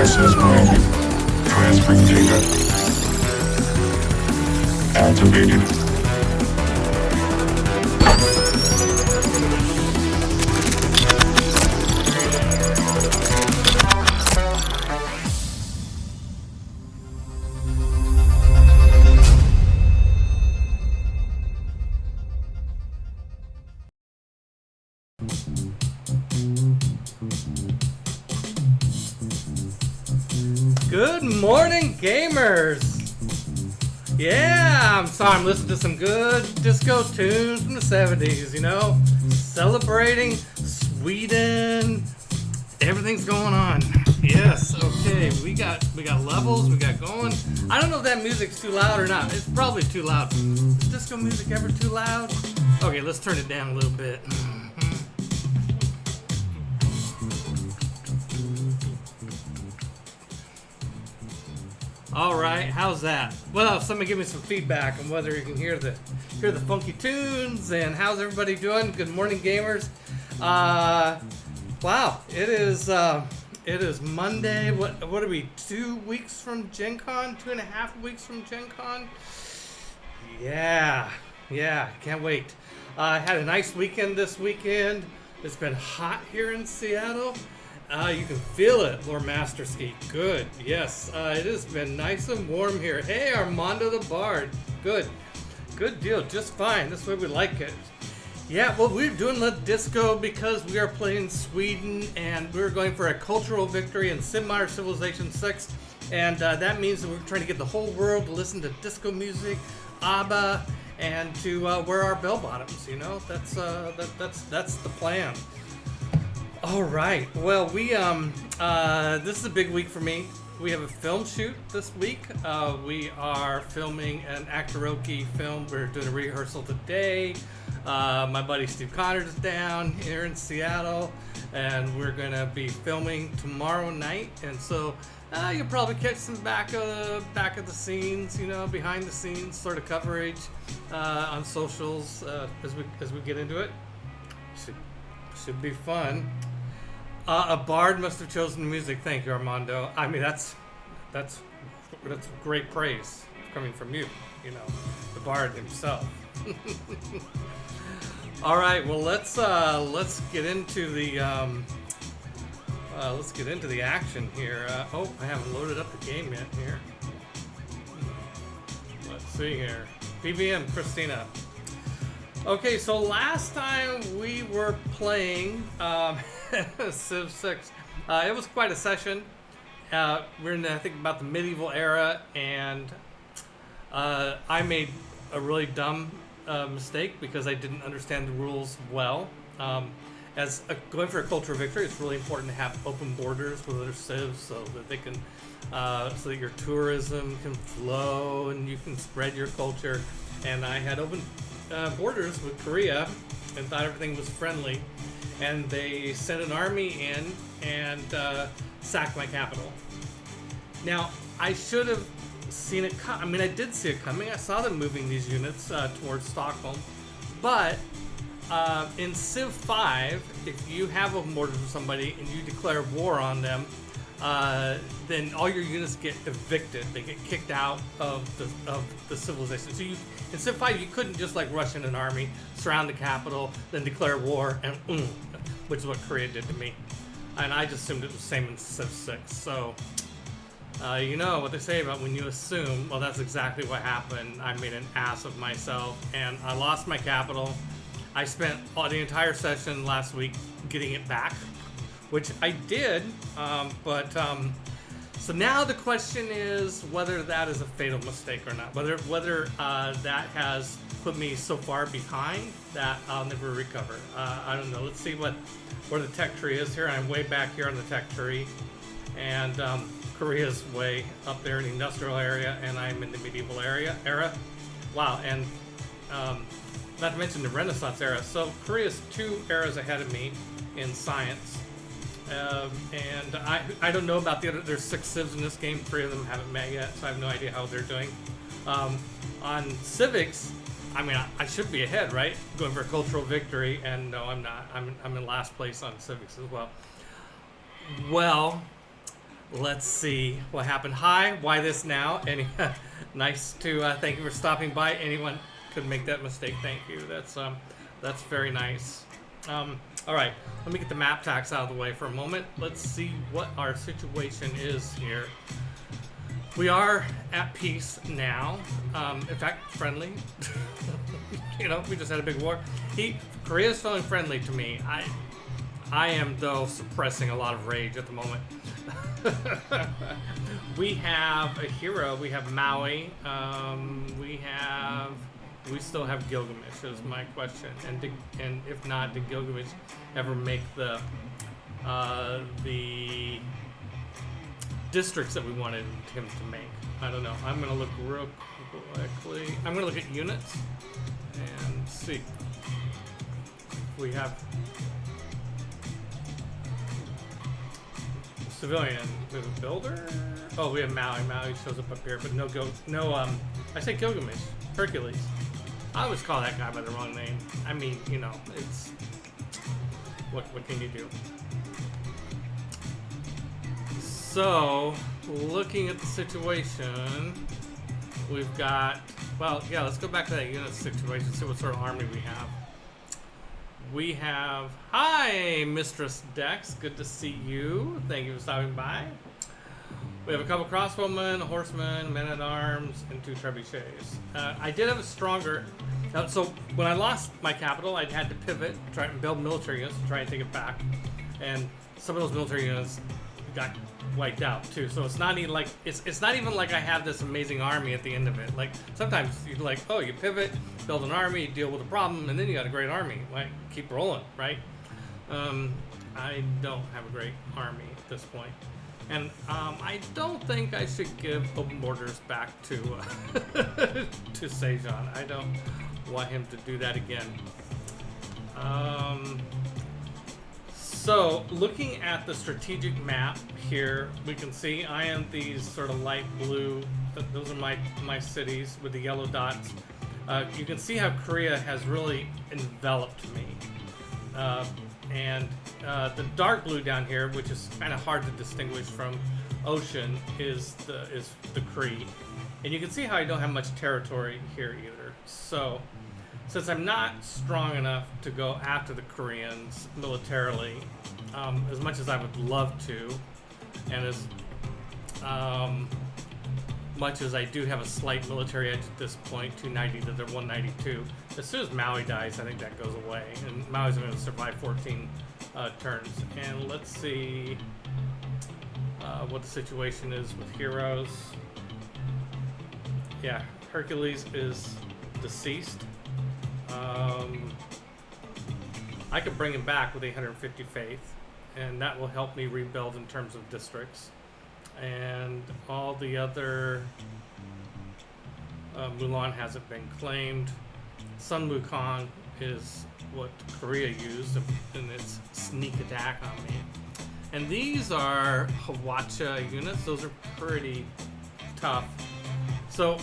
Access granted. Transferring data. Activated. Good morning, gamers! Yeah, I'm sorry, I'm listening to some good disco tunes from the 70s, you know? Celebrating Sweden. Everything's going on. Yes, okay, we got levels, we got going. I don't know if that music's too loud or not. It's probably too loud. Is disco music ever too loud? Okay, let's turn it down a little bit. All right, how's that? Well, somebody give me some feedback on whether you can hear the funky tunes and how's everybody doing? Good morning, gamers. Wow, it is Monday. What are we? 2 weeks from Gen Con? 2.5 weeks from Gen Con? Yeah, can't wait. I had a nice weekend this weekend. It's been hot here in Seattle. You can feel it, Lord Masterski. Good, yes. It has been nice and warm here. Hey, Armando the Bard. Good deal, just fine. That's the way we like it. Yeah, well, we're doing the disco because we are playing Sweden, and we're going for a cultural victory in Sid Meier's Civilization 6. And that means that we're trying to get the whole world to listen to disco music, ABBA, and to wear our bell bottoms. You know, that's the plan. All right. Well, we this is a big week for me. We have a film shoot this week. We are filming an Actoroki film. We're doing a rehearsal today. My buddy Steve Connors is down here in Seattle, and we're gonna be filming tomorrow night. And so you'll probably catch some back of the scenes, you know, behind the scenes sort of coverage on socials as we get into it. Should be fun. A bard must have chosen the music. Thank you, Armando. I mean, that's great praise coming from you. You know, the bard himself. All right. Well, let's get into the action here. Oh, I haven't loaded up the game yet here. Let's see here. PVM, Christina. Okay, so last time we were playing Civ 6. It was quite a session. We're in, I think, about the medieval era, and I made a really dumb mistake because I didn't understand the rules well. Going for a cultural victory, it's really important to have open borders with other civs so that they can, so that your tourism can flow and you can spread your culture. And I had open borders with Korea and thought everything was friendly, and they sent an army in and sacked my capital. Now, I should have seen it I mean, I did see it coming. I saw them moving these units towards Stockholm, but in Civ 5, if you have open borders with somebody and you declare war on them, then all your units get evicted. They get kicked out of the civilization. So in Civ 5, you couldn't just like rush in an army, surround the capital, then declare war, and which is what Korea did to me. And I just assumed it was the same in Civ 6. So you know what they say about when you assume. Well, that's exactly what happened. I made an ass of myself, and I lost my capital. I spent the entire session last week getting it back, which I did, so now the question is whether that is a fatal mistake or not, whether that has put me so far behind that I'll never recover. I don't know. Let's see where the tech tree is here. I'm way back here on the tech tree, and Korea's way up there in the industrial area, and I'm in the medieval era. Wow, and not to mention the Renaissance era. So Korea's 2 eras ahead of me in science. And I don't know about the other. There's 6 civs in this game. 3 of them haven't met yet, so I have no idea how they're doing. On civics, I mean, I should be ahead, right? Going for a cultural victory, and no, I'm not. I'm in last place on civics as well. Well, let's see what happened. Hi, why this now? Any nice to thank you for stopping by. Anyone could make that mistake. Thank you. That's very nice. All right, let me get the map tax out of the way for a moment. Let's see what our situation is here. We are at peace now. In fact, friendly. You know, we just had a big war. Korea's feeling friendly to me. I am, though, suppressing a lot of rage at the moment. We have a hero. We have Maui. We still have Gilgamesh is my question. And if not, did Gilgamesh ever make the districts that we wanted him to make? I don't know. I'm gonna look real quickly. I'm gonna look at units and see. We have civilian. We have a builder. Oh, we have Maui. Maui shows up here, but no. I say Gilgamesh. Hercules. I always call that guy by the wrong name. I mean, you know, it's what can you do? So, looking at the situation, we've got. Well, yeah. Let's go back to that unit situation. See what sort of army we have. We have. Hi, Mistress Dex. Good to see you. Thank you for stopping by. We have a couple crossbowmen, horsemen, men-at-arms, and 2 trebuchets. I did have a stronger... so when I lost my capital, I had to pivot, try and build military units to try and take it back. And some of those military units got wiped out, too. So it's not even like... It's not even like I have this amazing army at the end of it. Like, sometimes you're like, oh, you pivot, build an army, deal with a problem, and then you got a great army. Like, keep rolling, right? I don't have a great army at this point. And I don't think I should give open borders back to to Sejan. I don't want him to do that again. So looking at the strategic map here, we can see I am these sort of light blue. Those are my cities with the yellow dots. You can see how Korea has really enveloped me. And the dark blue down here, which is kind of hard to distinguish from ocean, is the Cree. And you can see how I don't have much territory here either. So, since I'm not strong enough to go after the Koreans militarily, as much as I would love to, and as much as I do have a slight military edge at this point, 290 to their 192. As soon as Maui dies, I think that goes away, and Maui's going to survive 14 turns. And let's see what the situation is with heroes. Yeah, Hercules is deceased. I could bring him back with 850 faith, and that will help me rebuild in terms of districts. And all the other Mulan hasn't been claimed. Sun Wukong is what Korea used in its sneak attack on me. And these are Hwacha units. Those are pretty tough. So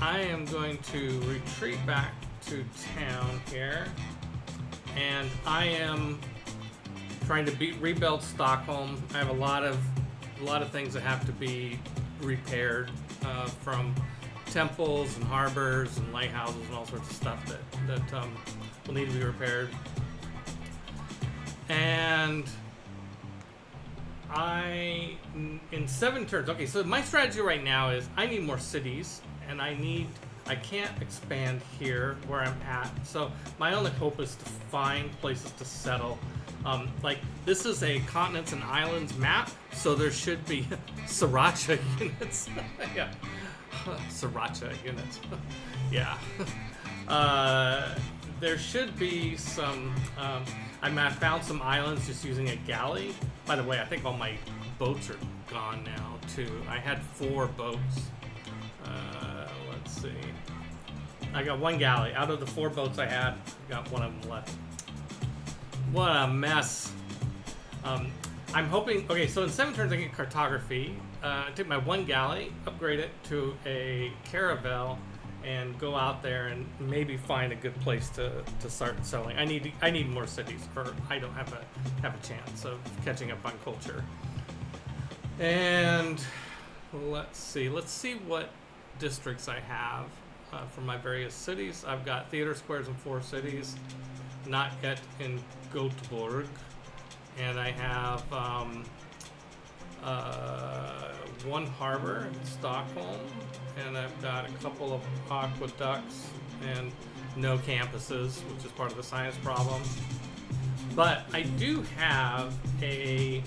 I am going to retreat back to town here, and I am trying to rebuild Stockholm. I have a lot of things that have to be repaired, from temples and harbors and lighthouses and all sorts of stuff that will need to be repaired. And in 7 turns, okay, so my strategy right now is I need more cities, and I can't expand here where I'm at. So my only hope is to find places to settle. Like, this is a continents and islands map, so there should be Sriracha units. Yeah, Sriracha units. Yeah. There should be some. I found some islands just using a galley. By the way, I think all my boats are gone now too. I had 4 boats. Let's see. I got 1 galley out of the 4 boats I had. I got 1 of them left. What a mess. I'm hoping... Okay, so in 7 turns I get cartography. Take my 1 galley, upgrade it to a caravel, and go out there and maybe find a good place to start selling. I need more cities, or I don't have a chance of catching up on culture. And let's see what districts I have for my various cities. I've got theater squares in 4 cities, not yet in Göteborg, and I have 1 harbor in Stockholm, and I've got a couple of aqueducts and no campuses, which is part of the science problem. But I do have a,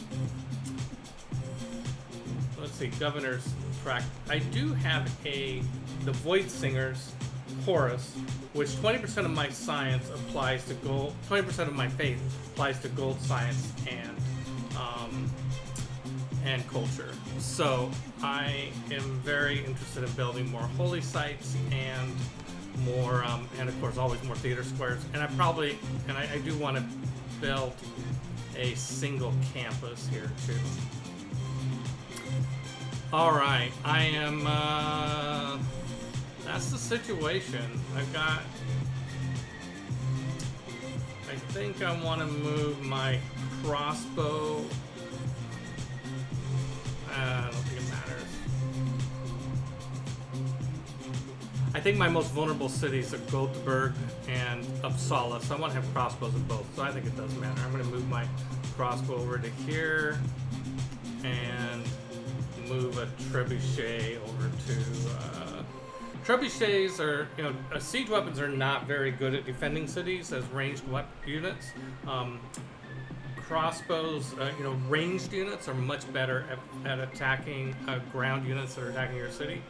let's see, governor's tract. I do have the Void Singers chorus, which 20% of my science applies to gold, 20% of my faith applies to gold, science, and culture. So I am very interested in building more holy sites and more, and of course always more theater squares. And I do want to build a single campus here too. All right, I am, that's the situation. I think I want to move my crossbow. I don't think it matters. I think my most vulnerable cities are Göteborg and Uppsala, so I want to have crossbows in both, so I think it does matter. I'm going to move my crossbow over to here and move a trebuchet over to... trebuchets are, siege weapons are not very good at defending cities as ranged units. Crossbows, ranged units are much better at attacking ground units that are attacking your city.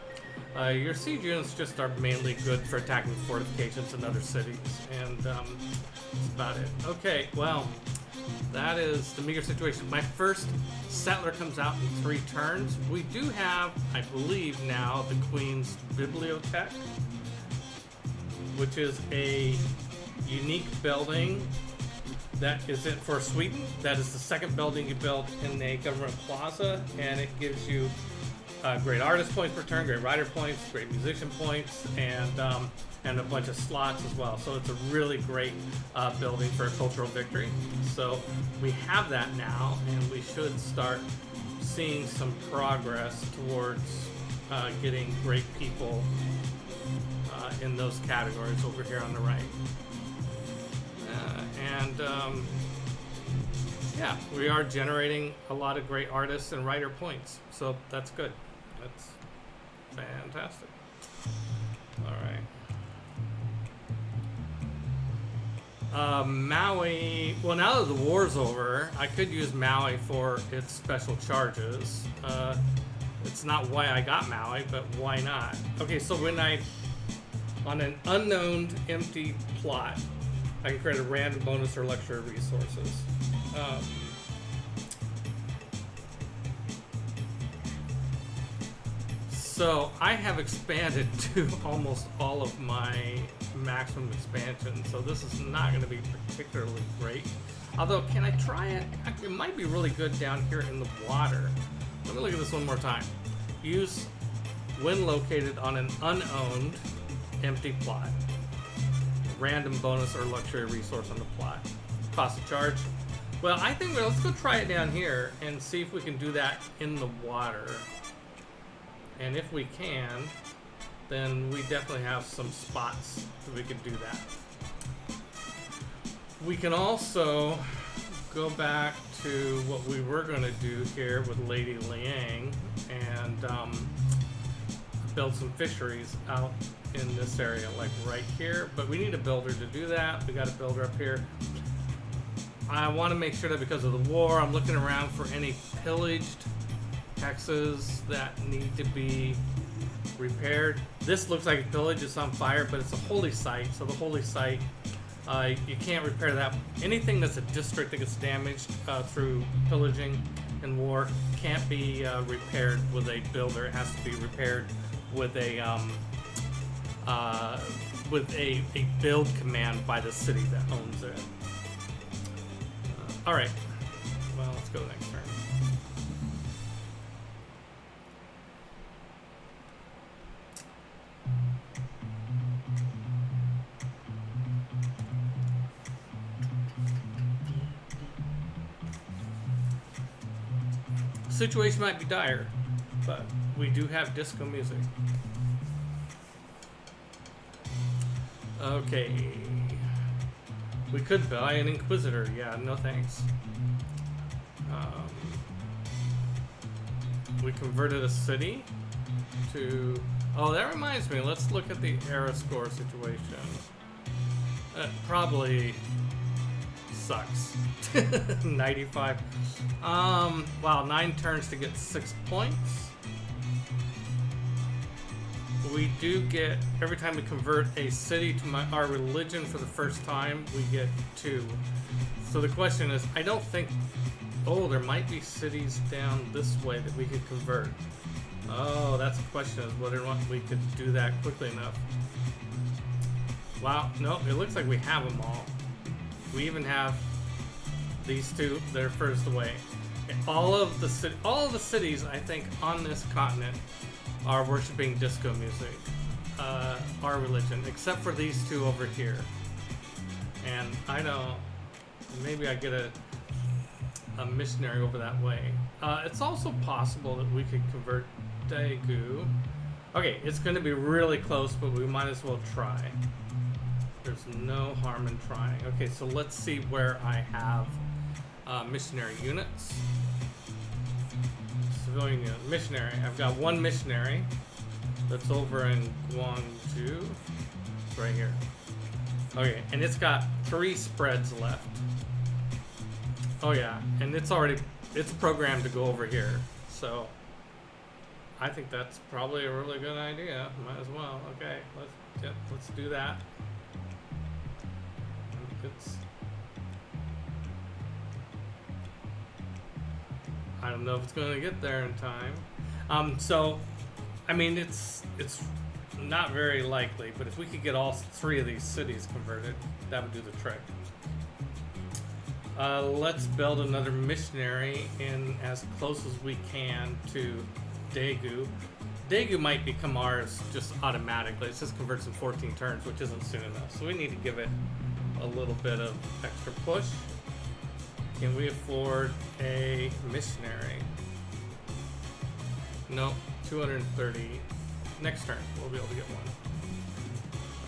Your siege units just are mainly good for attacking fortifications in other cities, and that's about it. Okay, well, that is the meager situation. My first settler comes out in 3 turns. We do have, I believe now, the Queen's Bibliothek, which is a unique building that is it for Sweden. That is the second building you built in a government plaza, and it gives you great artist points per turn, great writer points, great musician points, and a bunch of slots as well. So it's a really great building for a cultural victory. So we have that now, and we should start seeing some progress towards getting great people in those categories over here on the right. Yeah, we are generating a lot of great artists and writer points, so that's good. That's fantastic. All right. Maui, well, now that the war's over, I could use Maui for its special charges. It's not why I got Maui, but why not? Okay, so on an unknown empty plot, I can create a random bonus or luxury resources. So I have expanded to almost all of my maximum expansion, so this is not going to be particularly great. Although, can I try it? It might be really good down here in the water. Let me look at this one more time. Use when located on an unowned empty plot. Random bonus or luxury resource on the plot. Cost of charge. Well, I think let's go try it down here and see if we can do that in the water. And if we can, then we definitely have some spots that we can do that. We can also go back to what we were going to do here with Lady Liang and build some fisheries out in this area, like right here. But we need a builder to do that. We got a builder up here. I want to make sure that because of the war, I'm looking around for any pillaged hexes that need to be repaired. This looks like a village is on fire, but it's a holy site, so the holy site, you can't repair that. Anything that's a district that gets damaged through pillaging and war can't be repaired with a builder. It has to be repaired with a build command by the city that owns it. All right, well, let's go next turn. situation might be dire, but we do have disco music. Okay. We could buy an Inquisitor. Yeah, no thanks. We converted a city to... Oh, that reminds me. Let's look at the era score situation. Probably sucks. 95. Wow, 9 turns to get 6 points. We do get, every time we convert a city to our religion for the first time, we get 2. So the question is, I don't think... Oh, there might be cities down this way that we could convert. Oh, that's the question, is whether or not we could do that quickly enough. Wow, no, it looks like we have them all. We even have these 2 that are furthest away. And all of the cities, I think, on this continent are worshiping disco music, our religion, except for these 2 over here. And I don't, maybe I get a missionary over that way. It's also possible that we could convert Daegu. Okay, it's going to be really close, but we might as well try. There's no harm in trying. Okay, so let's see where I have missionary units. Civilian unit. Missionary. I've got 1 missionary that's over in Gwangju. It's right here. Okay, and it's got 3 spreads left. Oh yeah, and it's programmed to go over here. So I think that's probably a really good idea. Might as well. Okay, let's do that. I don't know if it's going to get there in time. So, I mean, it's not very likely, but if we could get all 3 of these cities converted, that would do the trick. Let's build another missionary in as close as we can to Daegu. Daegu might become ours just automatically. It just converts in 14 turns, which isn't soon enough. So we need to give it a little bit of extra push. Can we afford a missionary? No, 230. Next turn, we'll be able to get one.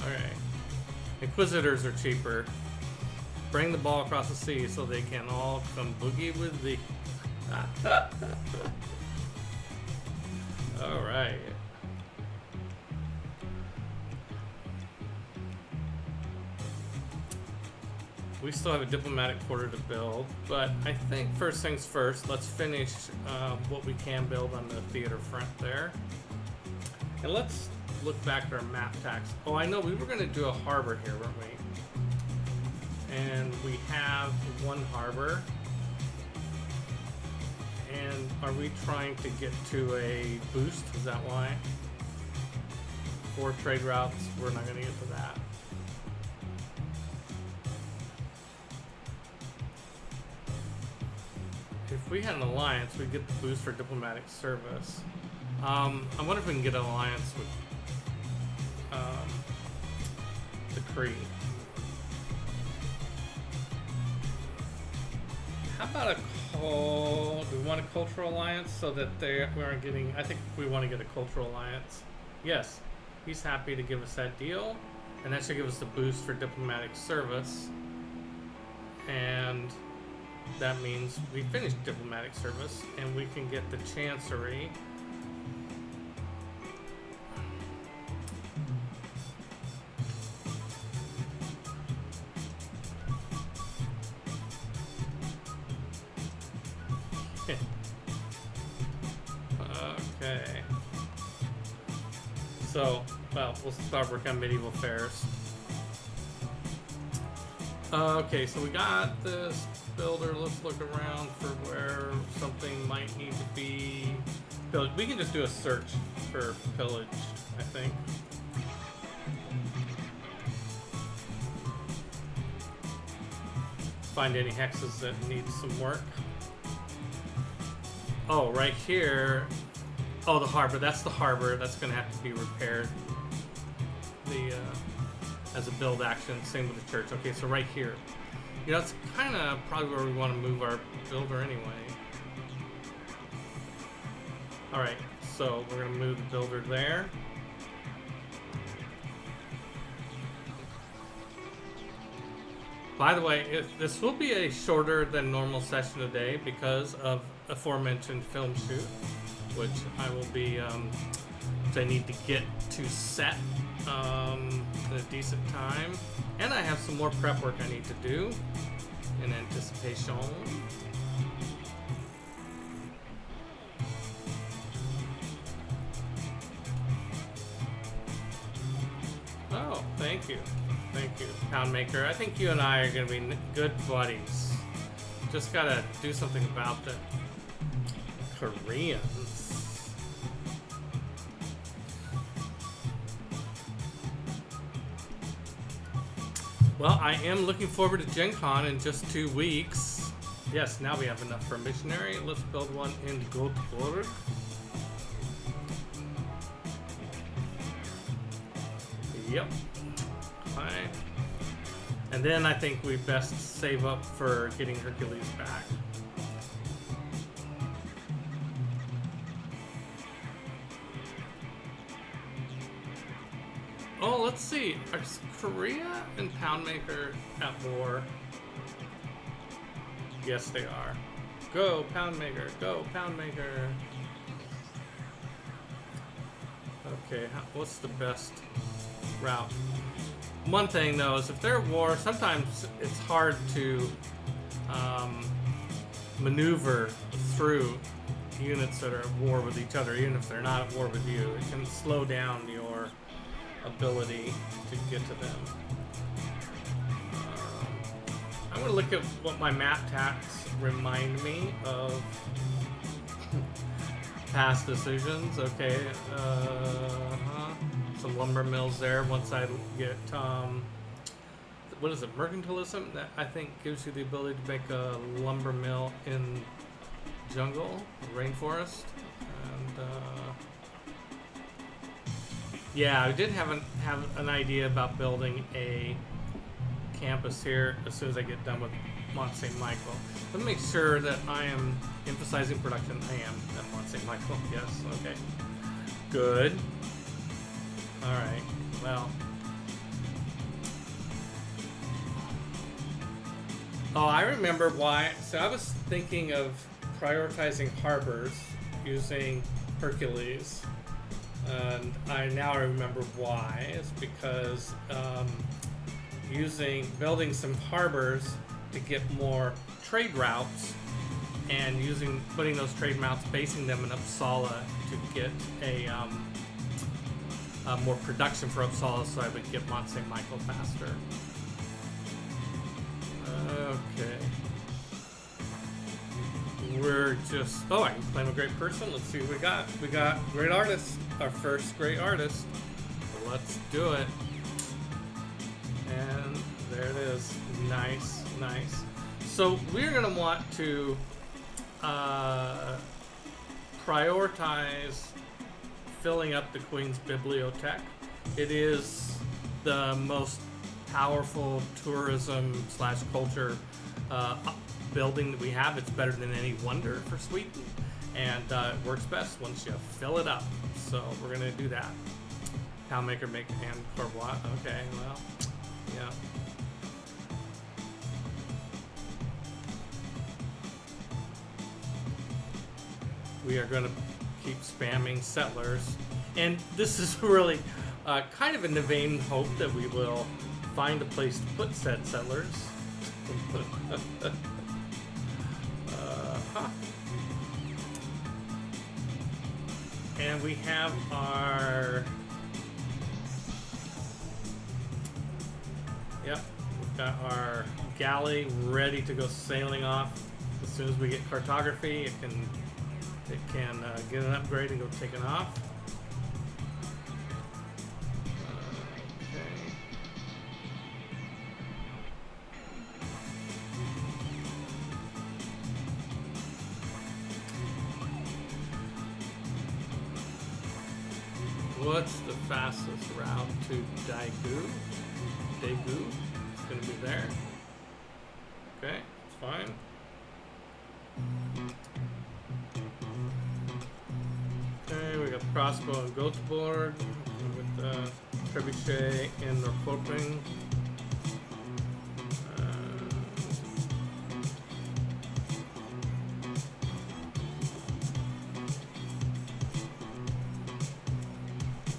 Alright. Inquisitors are cheaper. Bring the ball across the sea so they can all come boogie with thee. Alright. We still have a diplomatic quarter to build, but I think first things first, let's finish what we can build on the theater front there. And let's look back at our map tax. Oh, I know we were going to do a harbor here, weren't we? And we have 1 harbor. And are we trying to get to a boost? Is that why? 4 trade routes, we're not going to get to that. If we had an alliance, we'd get the boost for diplomatic service. I wonder if we can get an alliance with the Kree. How about do we want a cultural alliance so that we aren't getting... I think we want to get a cultural alliance. Yes, he's happy to give us that deal, and that should give us the boost for diplomatic service. And that means we finished diplomatic service, and we can get the chancery. Okay. So, well, we'll start working on medieval fairs. Okay, so we got this builder. Let's look around for where something might need to be built. We can just do a search for pillage, I think. Find any hexes that need some work. Oh, right here. Oh, the harbor. That's the harbor. That's going to have to be repaired. As a build action. Same with the church. Okay, so right here. You know, it's kind of probably where we want to move our builder anyway. Alright, so we're going to move the builder there. By the way, this will be a shorter than normal session today because of aforementioned film shoot, which I will be, which I need to get to set in a decent time. And I have some more prep work I need to do in anticipation. Oh, thank you. Thank you, Poundmaker. I think you and I are going to be good buddies. Just got to do something about the Koreans. Well, I am looking forward to Gen Con in just 2 weeks. Yes, now we have enough for a missionary. Let's build one in Göteborg. Yep. Fine. And then I think we best save up for getting Hercules back. Oh, let's see. Are Korea and Poundmaker at war? Yes, they are. Go, Poundmaker. Go, Poundmaker. Okay, what's the best route? One thing though is if they're at war, sometimes it's hard to maneuver through units that are at war with each other, even if they're not at war with you. It can slow down your ability to get to them. I'm going to look at what my map tax remind me of past decisions. Okay, some lumber mills there. Once I get what is it, mercantilism, that I think gives you the ability to make a lumber mill in jungle, rainforest, and yeah, I did have an idea about building a campus here as soon as I get done with Mont St. Michael. Let me make sure that I am emphasizing production. I am at Mont St. Michael. Yes. Okay. Good. All right. Well. Oh, I remember why. So I was thinking of prioritizing harbors using Hercules, and I now remember why. It's because building some harbors to get more trade routes, and putting those trade routes, basing them in Uppsala to get a more production for Uppsala, so I would get Mont St. Michael faster. Okay. We're just... Oh, I can claim a great person. Let's see what we got. We got great artist. Our first great artist. So let's do it. And there it is. Nice, nice. So we're going to want to prioritize filling up the Queen's Bibliothèque. It is the most powerful tourism / culture building that we have. It's better than any wonder for Sweden, and it works best once you fill it up. So we're gonna do that. Poundmaker, make and Corvois. Okay, well, yeah. We are gonna keep spamming settlers, and this is really kind of in the vain hope that we will find a place to put said settlers. And we have our... Yep, we've got our galley ready to go sailing off. As soon as we get cartography, it can get an upgrade and go taking off. What's the fastest route to Daegu? Daegu? It's going to be there. Okay, it's fine. crossbow in Göteborg with trebuchet in Norrköping.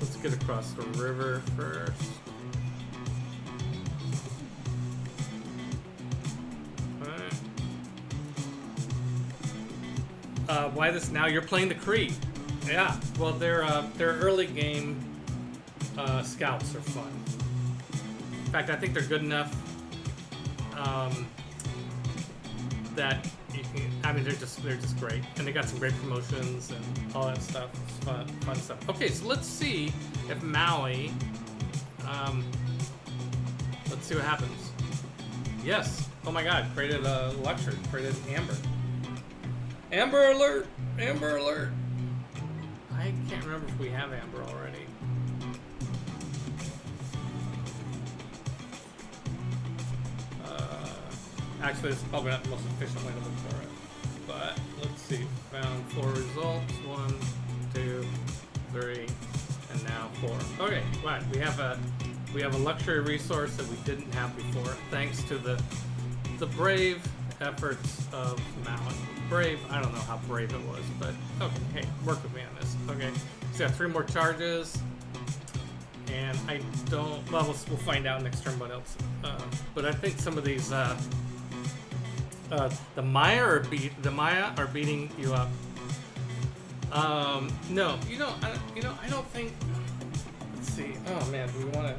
Let's get across the river first. Why this now? You're playing the Creed. Yeah. Well, their early game scouts are fun. In fact, I think they're good enough that you can. I mean, they're just great, and they got some great promotions and all that stuff. It's fun stuff. Okay, so let's see if Maui. Let's see what happens. Yes. Oh my God! Created a luxury. Created Amber. Amber alert! Amber alert! I can't remember if we have Amber already. Actually, this is probably not the most efficient way to look for it. But let's see. Found 4 results. 1, 2, 3, and now 4. Okay, right. We have a luxury resource that we didn't have before, thanks to the brave efforts of Maui. Brave, I don't know how brave it was, but okay, hey, work with me on this. Okay, so I have 3 more charges, and I don't, well, we'll find out next turn what else. But I think some of these, the Maya are beating you up. No, I don't think, let's see, oh man, do we want to,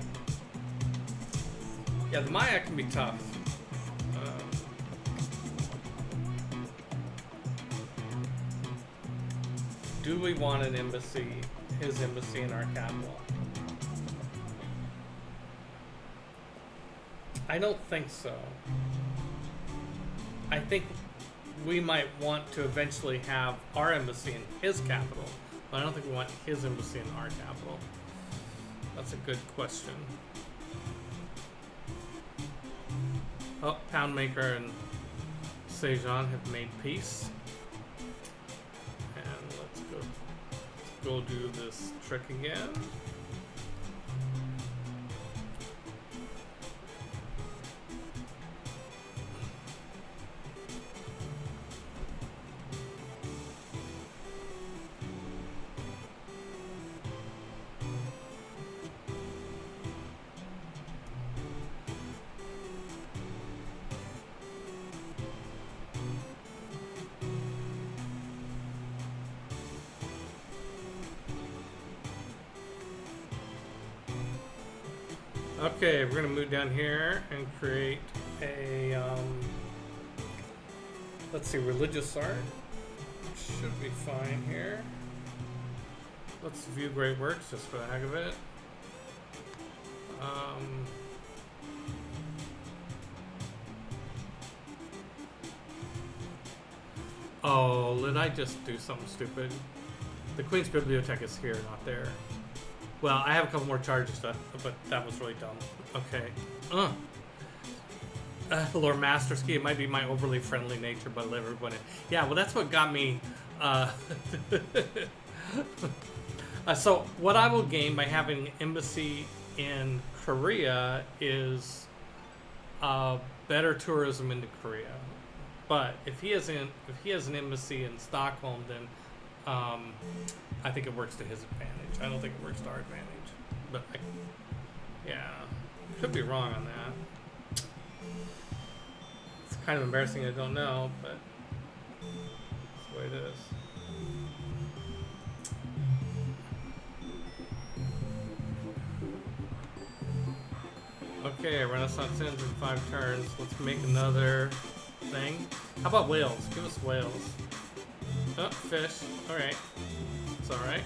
yeah, the Maya can be tough. Do we want an embassy, his embassy in our capital? I don't think so. I think we might want to eventually have our embassy in his capital, but I don't think we want his embassy in our capital. That's a good question. Oh, Poundmaker and Sejan have made peace. Go do this trick again. Okay, we're gonna move down here and create a, let's see, religious art. Should be fine here. Let's view great works just for the heck of it. Oh, did I just do something stupid? The Queen's Bibliothèque is here, not there. Well, I have a couple more charges, but that was really dumb. Okay. Lord Masterski, it might be my overly friendly nature, but let everyone in. Yeah, well, that's what got me. So, what I will gain by having an embassy in Korea is better tourism into Korea. But if he has an embassy in Stockholm, then I think it works to his advantage. I don't think it works to our advantage. But yeah, could be wrong on that. It's kind of embarrassing. I don't know, but that's the way it is. Okay, Renaissance ends in 5 turns. Let's make another thing. How about whales? Give us whales. Oh, fish. Alright. It's alright.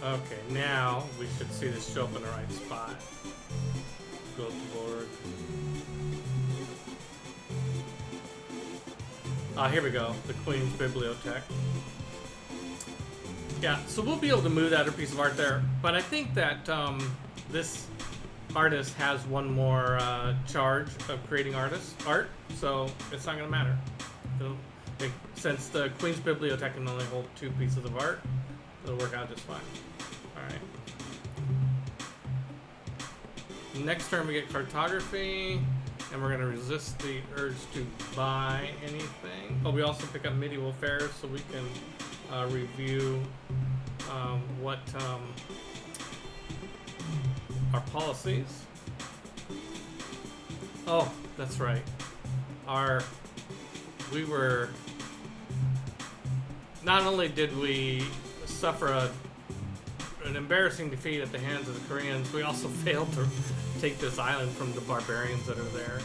Okay, now we should see this show up in the right spot. go to board. Here we go. The Queen's Bibliothèque. Yeah, so we'll be able to move that other piece of art there. But I think that this artist has one more charge of creating art, so it's not going to matter. Since the Queen's Bibliothèque can only hold 2 pieces of art, it'll work out just fine. Alright. Next turn we get cartography, and we're going to resist the urge to buy anything. But we also pick up medieval fairs, so we can review what our policies. Oh, that's right. We were, not only did we suffer an embarrassing defeat at the hands of the Koreans, we also failed to take this island from the barbarians that are there.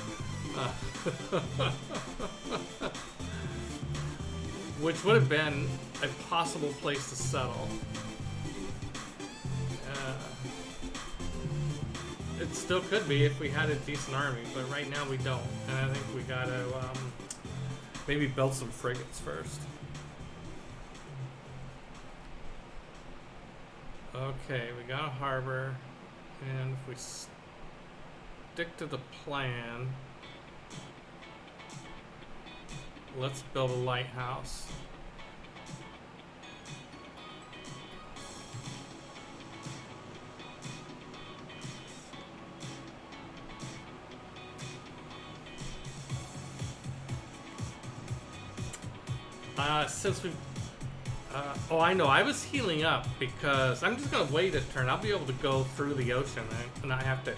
Which would have been a possible place to settle. It still could be if we had a decent army, but right now we don't. And I think we gotta maybe build some frigates first. Okay, we got a harbor, and if we stick to the plan, let's build a lighthouse. Since we've oh, I know. I was healing up because I'm just gonna wait a turn. I'll be able to go through the ocean and not have to.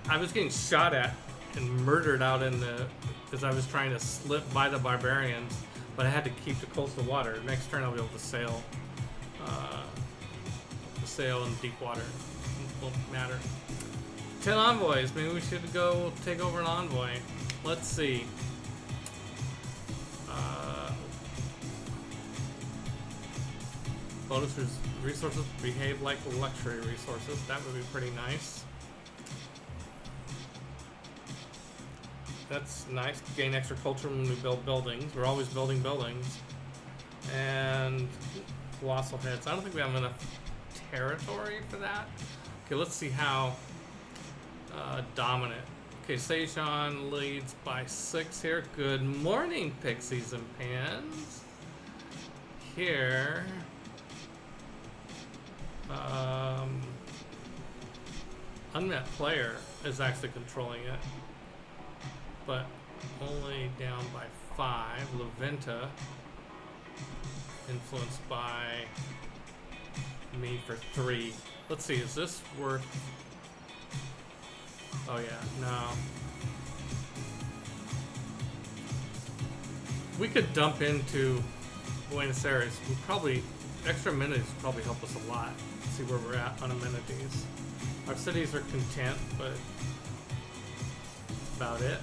I was getting shot at and murdered out in the as I was trying to slip by the barbarians, but I had to keep the coastal water. Next turn I'll be able to sail in deep water. It won't matter. 10 envoys. Maybe we should go take over an envoy. Let's see. Bonus resources behave like luxury resources. That would be pretty nice. That's nice. Gain extra culture when we build buildings. We're always building buildings. And colossal heads. I don't think we have enough territory for that. Okay, let's see how dominant. Okay, Seishan leads by 6 here. Good morning, pixies and pans. Here. Unmet player is actually controlling it, but only down by 5. Laventa influenced by me for 3. Let's see, is this worth? Oh yeah, no. We could dump into Buenos Aires. We probably extra amenities would probably help us a lot. See where we're at on amenities. Our cities are content, but that's about it.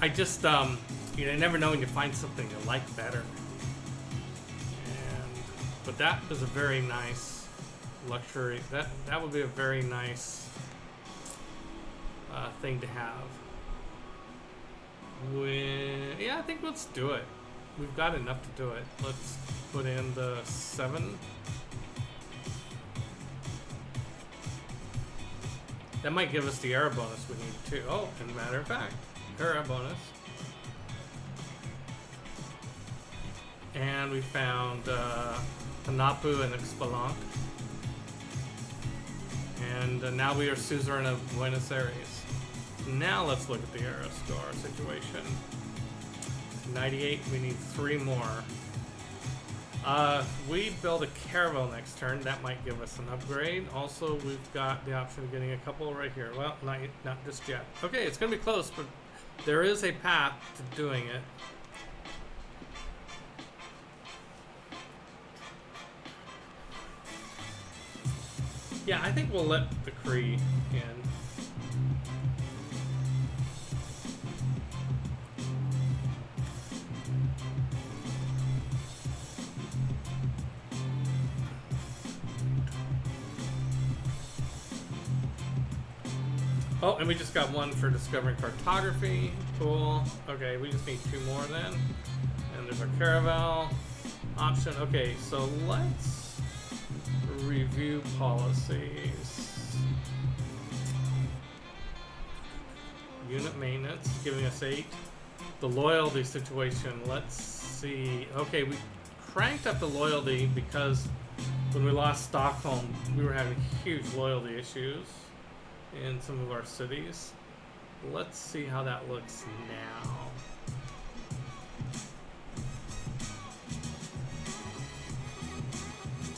I just you know, never know when you find something you like better. But that is a very nice luxury. That would be a very nice thing to have. Yeah, I think let's do it. We've got enough to do it. Let's put in the 7. That might give us the era bonus we need too. Oh, as a matter of fact, era bonus. And we found Hanapu and Xbalanque. And now we are suzerain of Buenos Aires. Now let's look at the era score situation. 98, we need 3 more. We build a caravel next turn. That might give us an upgrade. Also, we've got the option of getting a couple right here. Well, not just yet. Okay, it's going to be close, but there is a path to doing it. Yeah, I think we'll let the Kree in. Oh, and we just got one for discovering cartography. Cool. Okay, we just need 2 more then. And there's our caravel option. Okay, so let's review policies. Unit maintenance, giving us 8. The loyalty situation, let's see. Okay, we cranked up the loyalty because when we lost Stockholm, we were having huge loyalty issues in some of our cities. Let's see how that looks now.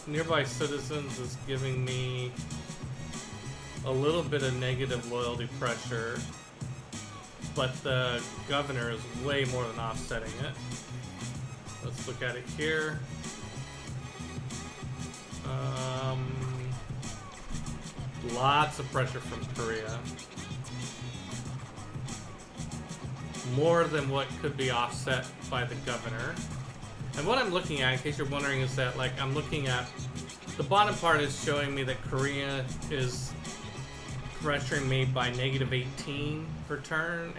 Nearby citizens is giving me a little bit of negative loyalty pressure, but the governor is way more than offsetting it. Let's look at it here. Lots of pressure from Korea. More than what could be offset by the governor. And what I'm looking at, in case you're wondering, is that like I'm looking at the bottom part is showing me that Korea is pressuring me by -18 per turn,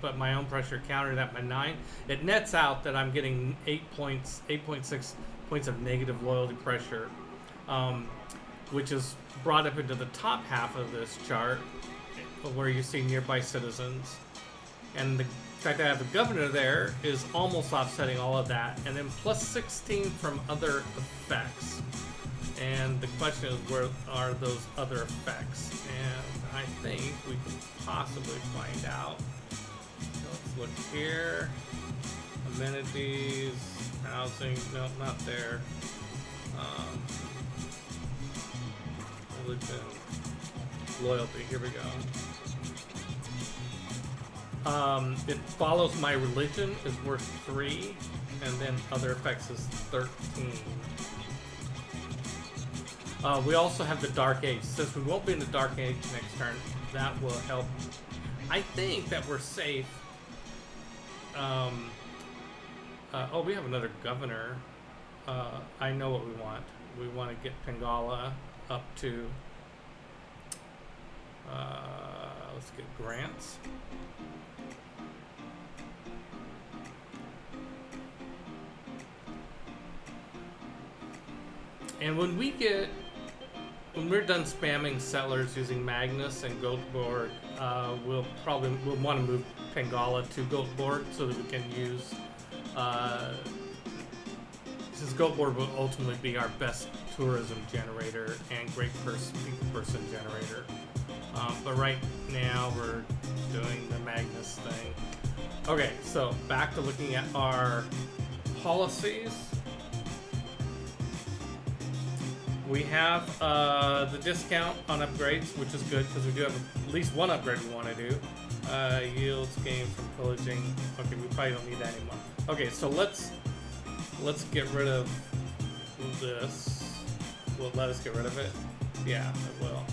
but my own pressure countered that by 9. It nets out that I'm getting 8.6 points of negative loyalty pressure, which is brought up into the top half of this chart, where you see nearby citizens, and the fact that I have a governor there is almost offsetting all of that, and then plus 16 from other effects. And the question is, where are those other effects? And I think we can possibly find out. So let's look here. Amenities, housing, no, not there. Religion, loyalty, here we go. It follows my religion is worth 3, and then other effects is 13. We also have the Dark Age. Since we won't be in the Dark Age next turn, that will help. I think that we're safe. Oh, we have another governor. I know what we want. We want to get Pengala up to... let's get grants. And when we're done spamming settlers using Magnus and Göteborg, we'll want to move Pengala to Göteborg so that we can use, since Göteborg will ultimately be our best tourism generator and great person generator. But right now we're doing the Magnus thing. Okay, so back to looking at our policies. We have the discount on upgrades, which is good because we do have at least one upgrade we want to do. Yields gained from pillaging. Okay, we probably don't need that anymore. Okay, so let's get rid of this. Will it let us get rid of it? Yeah, it will.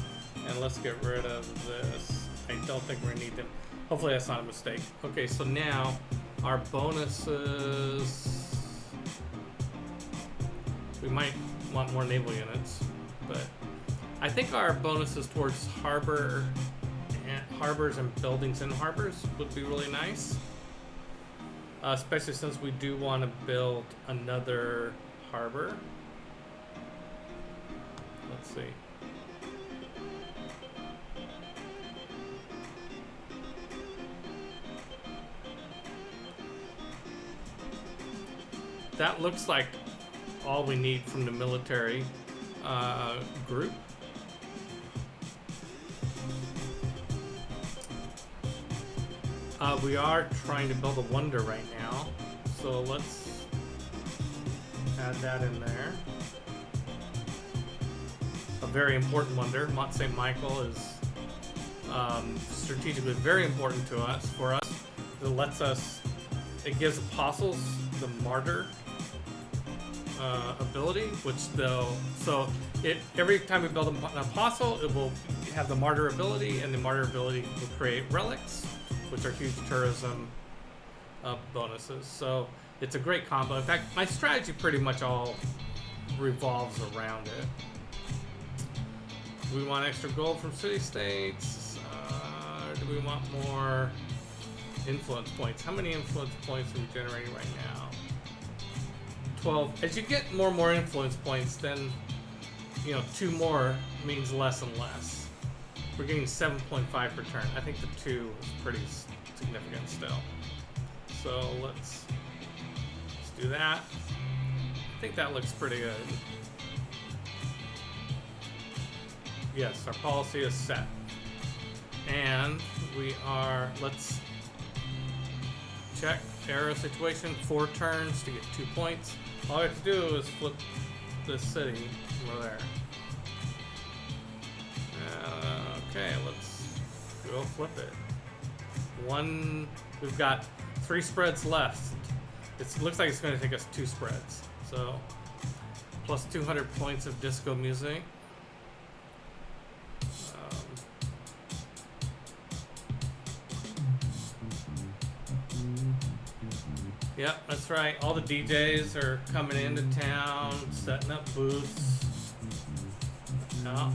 And let's get rid of this. I don't think we're gonna need them. Hopefully that's not a mistake. Okay, so now our bonuses. We might want more naval units, but I think our bonuses towards harbors and buildings in harbors would be really nice, especially since we do want to build another harbor. Let's see. That looks like all we need from the military group. We are trying to build a wonder right now, so let's add that in there. A very important wonder. Mont St. Michael is strategically very important to us. For us, it gives apostles the martyr ability, which every time we build an apostle, it will have the martyr ability, and the martyr ability will create relics, which are huge tourism bonuses. So it's a great combo. In fact, my strategy pretty much all revolves around it. We want extra gold from city states. Or do we want more influence points? How many influence points are we generating right now? 12. As you get more and more influence points, then, you know, 2 more means less and less. We're getting 7.5 per turn. I think the 2 is pretty significant still. So let's do that. I think that looks pretty good. Yes, our policy is set. And we are, let's check arrow situation, 4 turns to get 2 points. All we have to do is flip this city over there. Okay, let's go flip it. We've got 3 spreads left. It looks like it's going to take us 2 spreads. So, plus 200 points of disco music. Yep, that's right. All the DJs are coming into town, setting up booths. Yeah.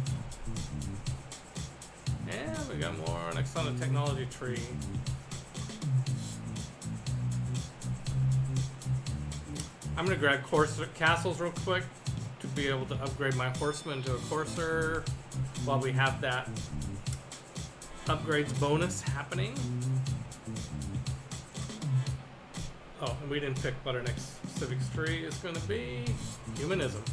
Yeah, we got more next on the technology tree. I'm gonna grab castles real quick to be able to upgrade my horseman to a courser while we have that upgrades bonus happening. Oh, and we didn't pick what our next civics tree is going to be. Humanism.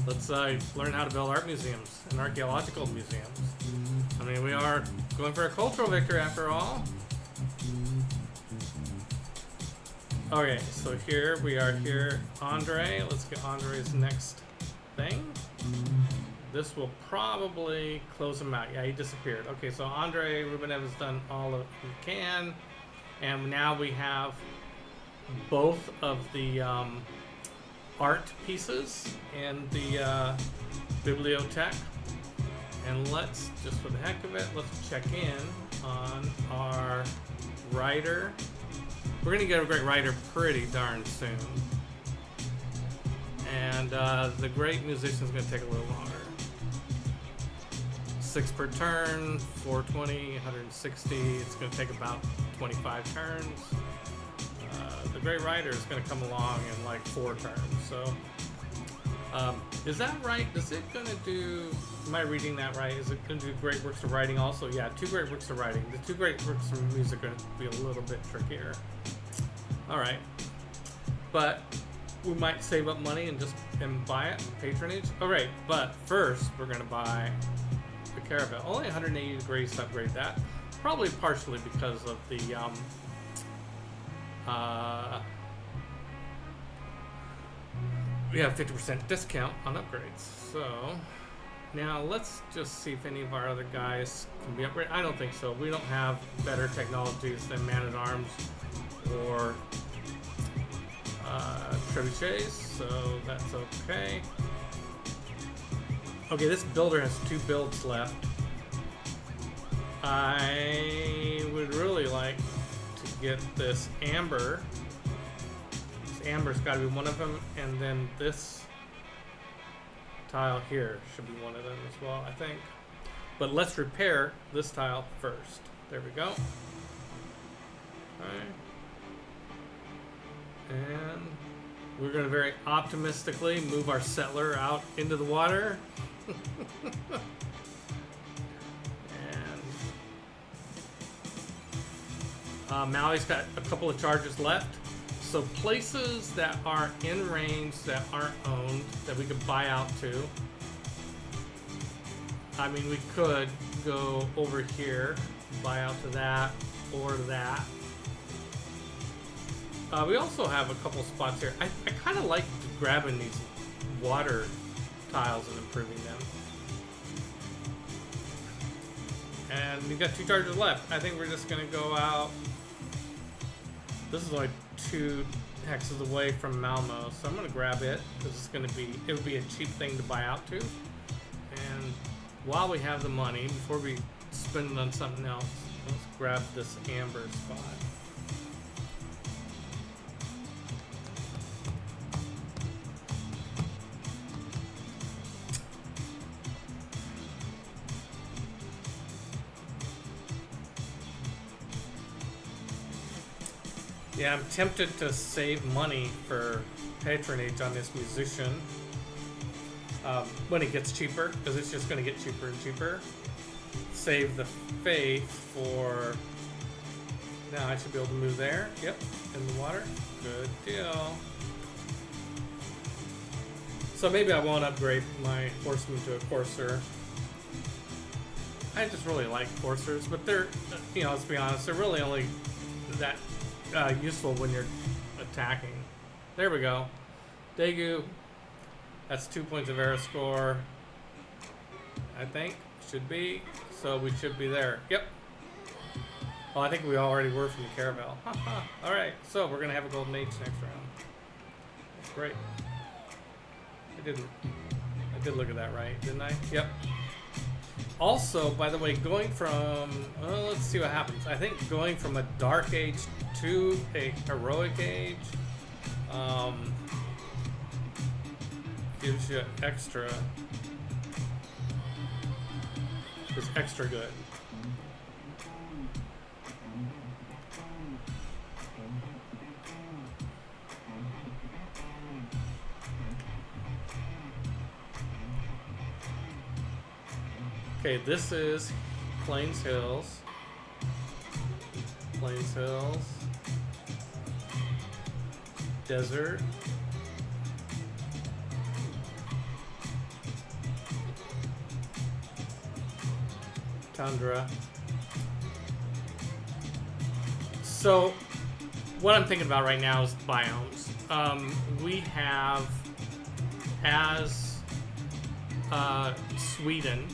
Let's learn how to build art museums and archaeological museums. I mean, we are going for a cultural victory after all. Okay, so here we are here. Andre, let's get Andre's next thing. This will probably close him out. Yeah, he disappeared. Okay, so Andre Rubenev has done all of he can. And now we have both of the art pieces in the bibliothèque. And let's, just for the heck of it, let's check in on our writer. We're gonna get a great writer pretty darn soon. And the great musician is gonna take a little longer. 6 per turn, 420, 160. It's gonna take about 25 turns. The great writer is going to come along in like 4 turns. So, is that right? Is it going to do? Am I reading that right? Is it going to do great works of writing also? Yeah, 2 great works of writing. The 2 great works of music are going to be a little bit trickier. All right, but we might save up money and just buy it, patronage. All right, but first we're going to buy the caravel. Only 180 degrees to upgrade that. Probably partially because of the we have 50% discount on upgrades. So now let's just see if any of our other guys can be upgraded. I don't think so. We don't have better technologies than Man-at-Arms or trebuchets, so that's okay. Okay, this builder has 2 builds left. I would really like to get this amber. This amber's got to be one of them, and then this tile here should be one of them as well, I think. But let's repair this tile first. There we go. Okay. And we're going to very optimistically move our settler out into the water. Maui's got a couple of charges left. So places that are in range that aren't owned that we could buy out to. I mean, we could go over here, buy out to that or that. We also have a couple spots here. I kind of like grabbing these water tiles and improving them. And we've got 2 charges left. I think we're just going to go out. This is only 2 hexes away from Malmo, so I'm going to grab it because it's going to be, it would be a cheap thing to buy out to. And while we have the money, before we spend it on something else, let's grab this amber spot. Yeah, I'm tempted to save money for patronage on this musician when it gets cheaper, because it's just going to get cheaper and cheaper. Save the faith for... Now I should be able to move there. Yep, in the water. Good deal. So maybe I won't upgrade my horseman to a courser. I just really like coursers, but they're, you know, let's be honest, they're really only that useful when you're attacking. There we go. Daegu. That's 2 points of air score. I think. Should be. So we should be there. Yep. Well, I think we already were from the Caravel. Alright, so we're going to have a Golden Age next round. That's great. I did look at that right, didn't I? Yep. Also, by the way, going from... Well, let's see what happens. I think going from a Dark Age to a Heroic Age gives you extra... It's extra good. Okay, this is Plains Hills. Plains Hills. Desert. Tundra. So, what I'm thinking about right now is biomes. We have, as Sweden,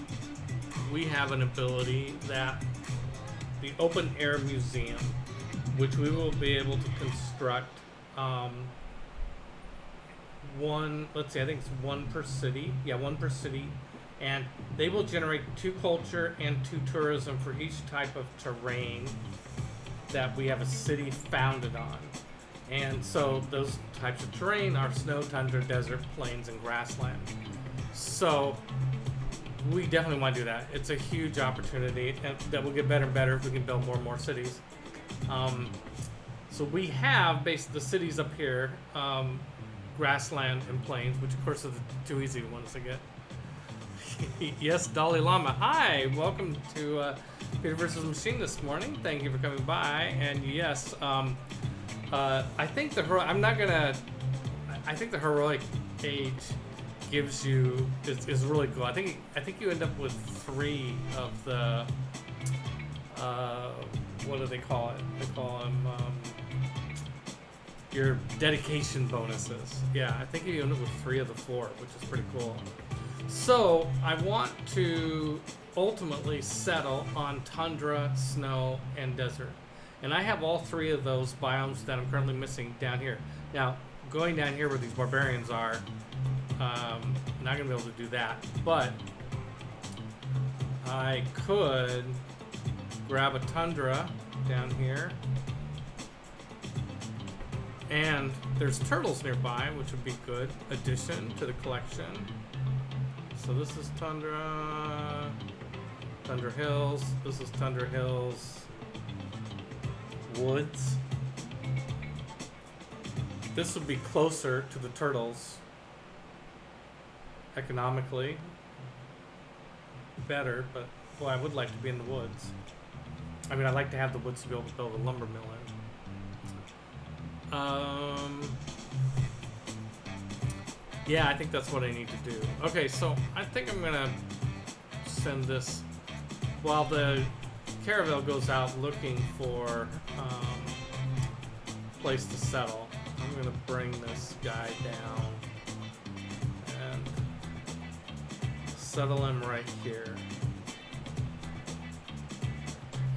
we have an ability that the open air museum, which we will be able to construct one, let's see, I think it's one per city. Yeah, one per city. And they will generate 2 culture and 2 tourism for each type of terrain that we have a city founded on. And so those types of terrain are snow, tundra, desert, plains, and grassland. So we definitely want to do that. It's a huge opportunity, and that will get better and better if we can build more and more cities. So we have basically the cities up here, grassland and plains, which of course are the 2 easy ones to get. Yes, Dalai Lama. Hi, welcome to Peter vs. Machine this morning. Thank you for coming by. And yes, I think the heroic age gives you is really cool. I think you end up with 3 of the what do they call it? They call them your dedication bonuses. Yeah, I think you end up with 3 of the 4, which is pretty cool. So I want to ultimately settle on tundra, snow, and desert. And I have all 3 of those biomes that I'm currently missing down here. Now, going down here where these barbarians are, I'm not going to be able to do that. But I could grab a tundra down here. And there's turtles nearby, which would be good addition to the collection. So this is Tundra Hills. This is Tundra Hills Woods. This would be closer to the turtles economically. Better, but well, I would like to be in the woods. I mean, I'd like to have the woods to be able to build a lumber mill in. Yeah, I think that's what I need to do. Okay, so I think I'm gonna send this while the Caravel goes out looking for place to settle. I'm gonna bring this guy down and settle him right here.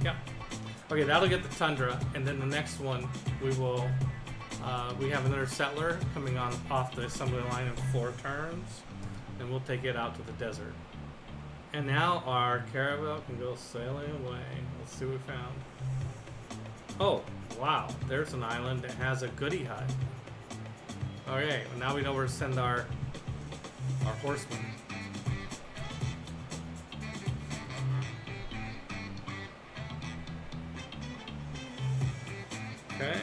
Yeah. Okay, that'll get the tundra, and then the next one we will. We have another settler coming on off the assembly line in 4 turns, and we'll take it out to the desert. And now our Caravel can go sailing away. Let's see what we found. Oh, wow, there's an island that has a goodie hut. Okay, well, now we know where to send our horsemen. Okay.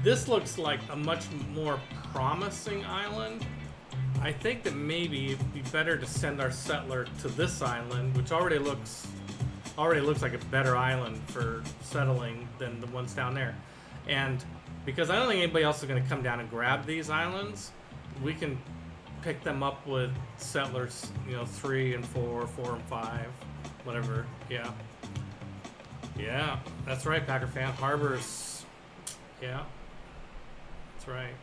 This looks like a much more promising island. I think that maybe it'd be better to send our settler to this island, which already looks like a better island for settling than the ones down there. And because I don't think anybody else is going to come down and grab these islands, we can pick them up with settlers, 3 and 4, 4 and 5, whatever. Yeah. Yeah, that's right, Packer fan. Harbors. Yeah. That's right.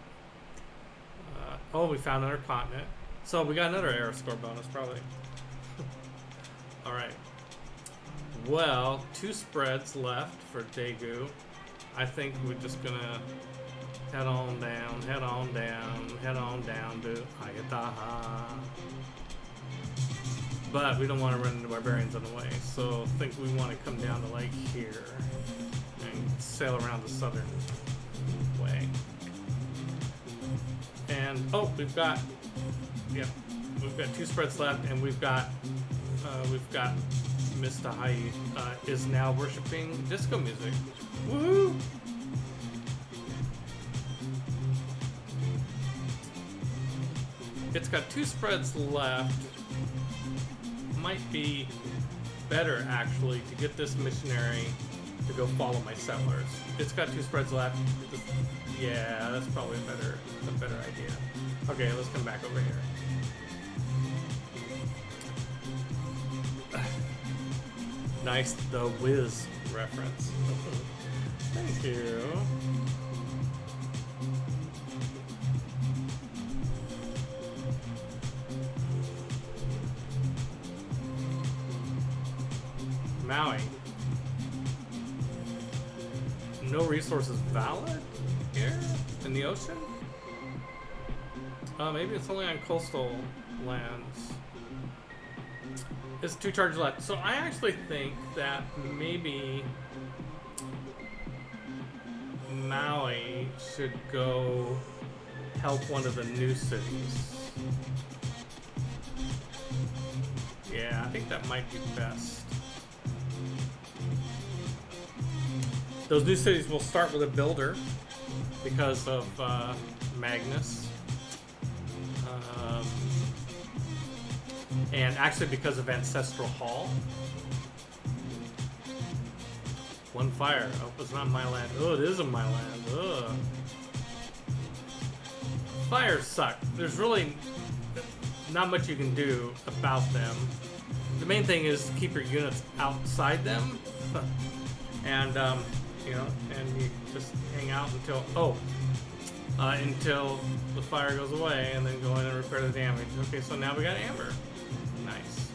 Oh, we found another continent. So we got another era score bonus, probably. Alright. Well, 2 spreads left for Daegu. I think we're just gonna head on down to Ayatollah. But we don't want to run into barbarians on the way, so I think we want to come down to like here and sail around the southern way. And we've got 2 spreads left, and we've got Mr. Hai is now worshiping disco music. Woohoo! It's got 2 spreads left. Might be better actually to get this missionary to go follow my settlers. It's got 2 spreads left. Yeah, that's probably a better idea. Okay, let's come back over here. Nice, the Wiz reference. Thank you. Maui. No resources valid here in the ocean? Maybe it's only on coastal lands. It's 2 charges left. So I actually think that maybe Maui should go help one of the new cities. Yeah, I think that might be best. Those new cities will start with a builder because of Magnus. And actually because of Ancestral Hall. 1 fire. Oh, it's not my land. Oh, it is in my land. Ugh. Fires suck. There's really not much you can do about them. The main thing is to keep your units outside them. And, and you just hang out until the fire goes away, and then go in and repair the damage. Okay, so now we got amber. Nice.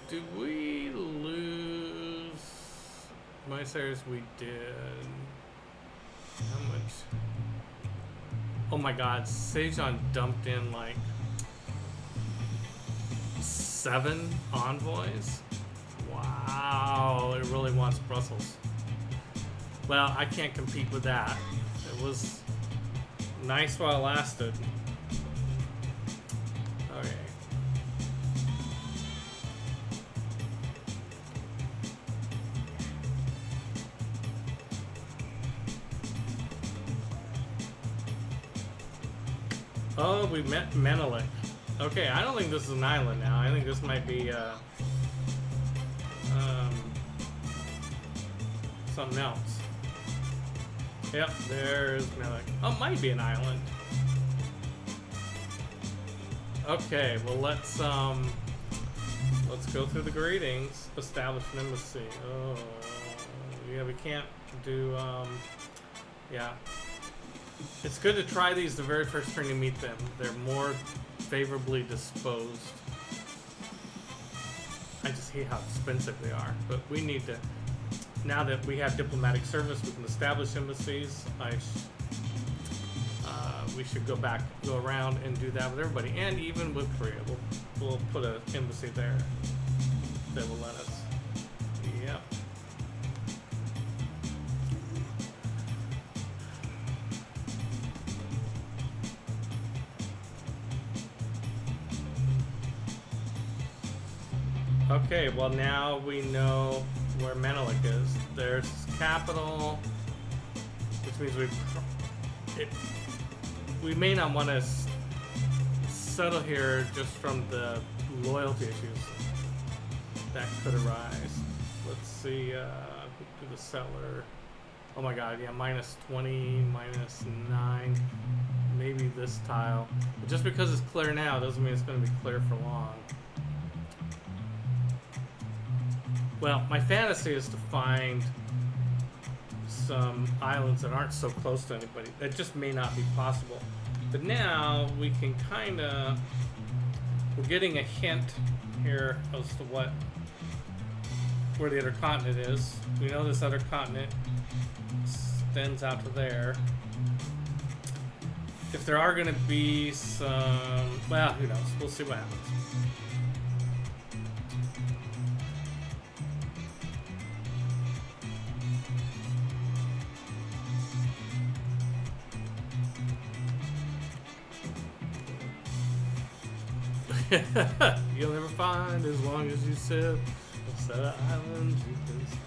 Did we lose Mysires? We did. How much? Oh my god, Sejon dumped in like 7 envoys? Wow, it really wants Brussels. Well, I can't compete with that. It was nice while it lasted. Okay. Oh, we met Menelik. Okay, I don't think this is an island now. I think this might be something else. Yep, there's Menelik. Oh, it might be an island. Okay, well let's go through the greetings. Establish an embassy. Oh, yeah, we can't do yeah. It's good to try these the very first turn you meet them. They're more favorably disposed. I just hate how expensive they are, but we need to. Now that we have diplomatic service, we can establish embassies. We should go around and do that with everybody, and even with Korea. We'll put an embassy there that will let us. Yep. Okay, well now we know where Menelik is. There's his capital. which means we may not want to settle here just from the loyalty issues that could arise. Let's see, do the settler. Oh my god, yeah, minus 20, minus 9. Maybe this tile. But just because it's clear now doesn't mean it's going to be clear for long. Well, my fantasy is to find some islands that aren't so close to anybody. That just may not be possible. But now we can kind of... We're getting a hint here as to where the other continent is. We know this other continent extends out to there. If there are going to be some... Well, who knows? We'll see what happens. You'll never find as long as you sip a set of islands you can sell.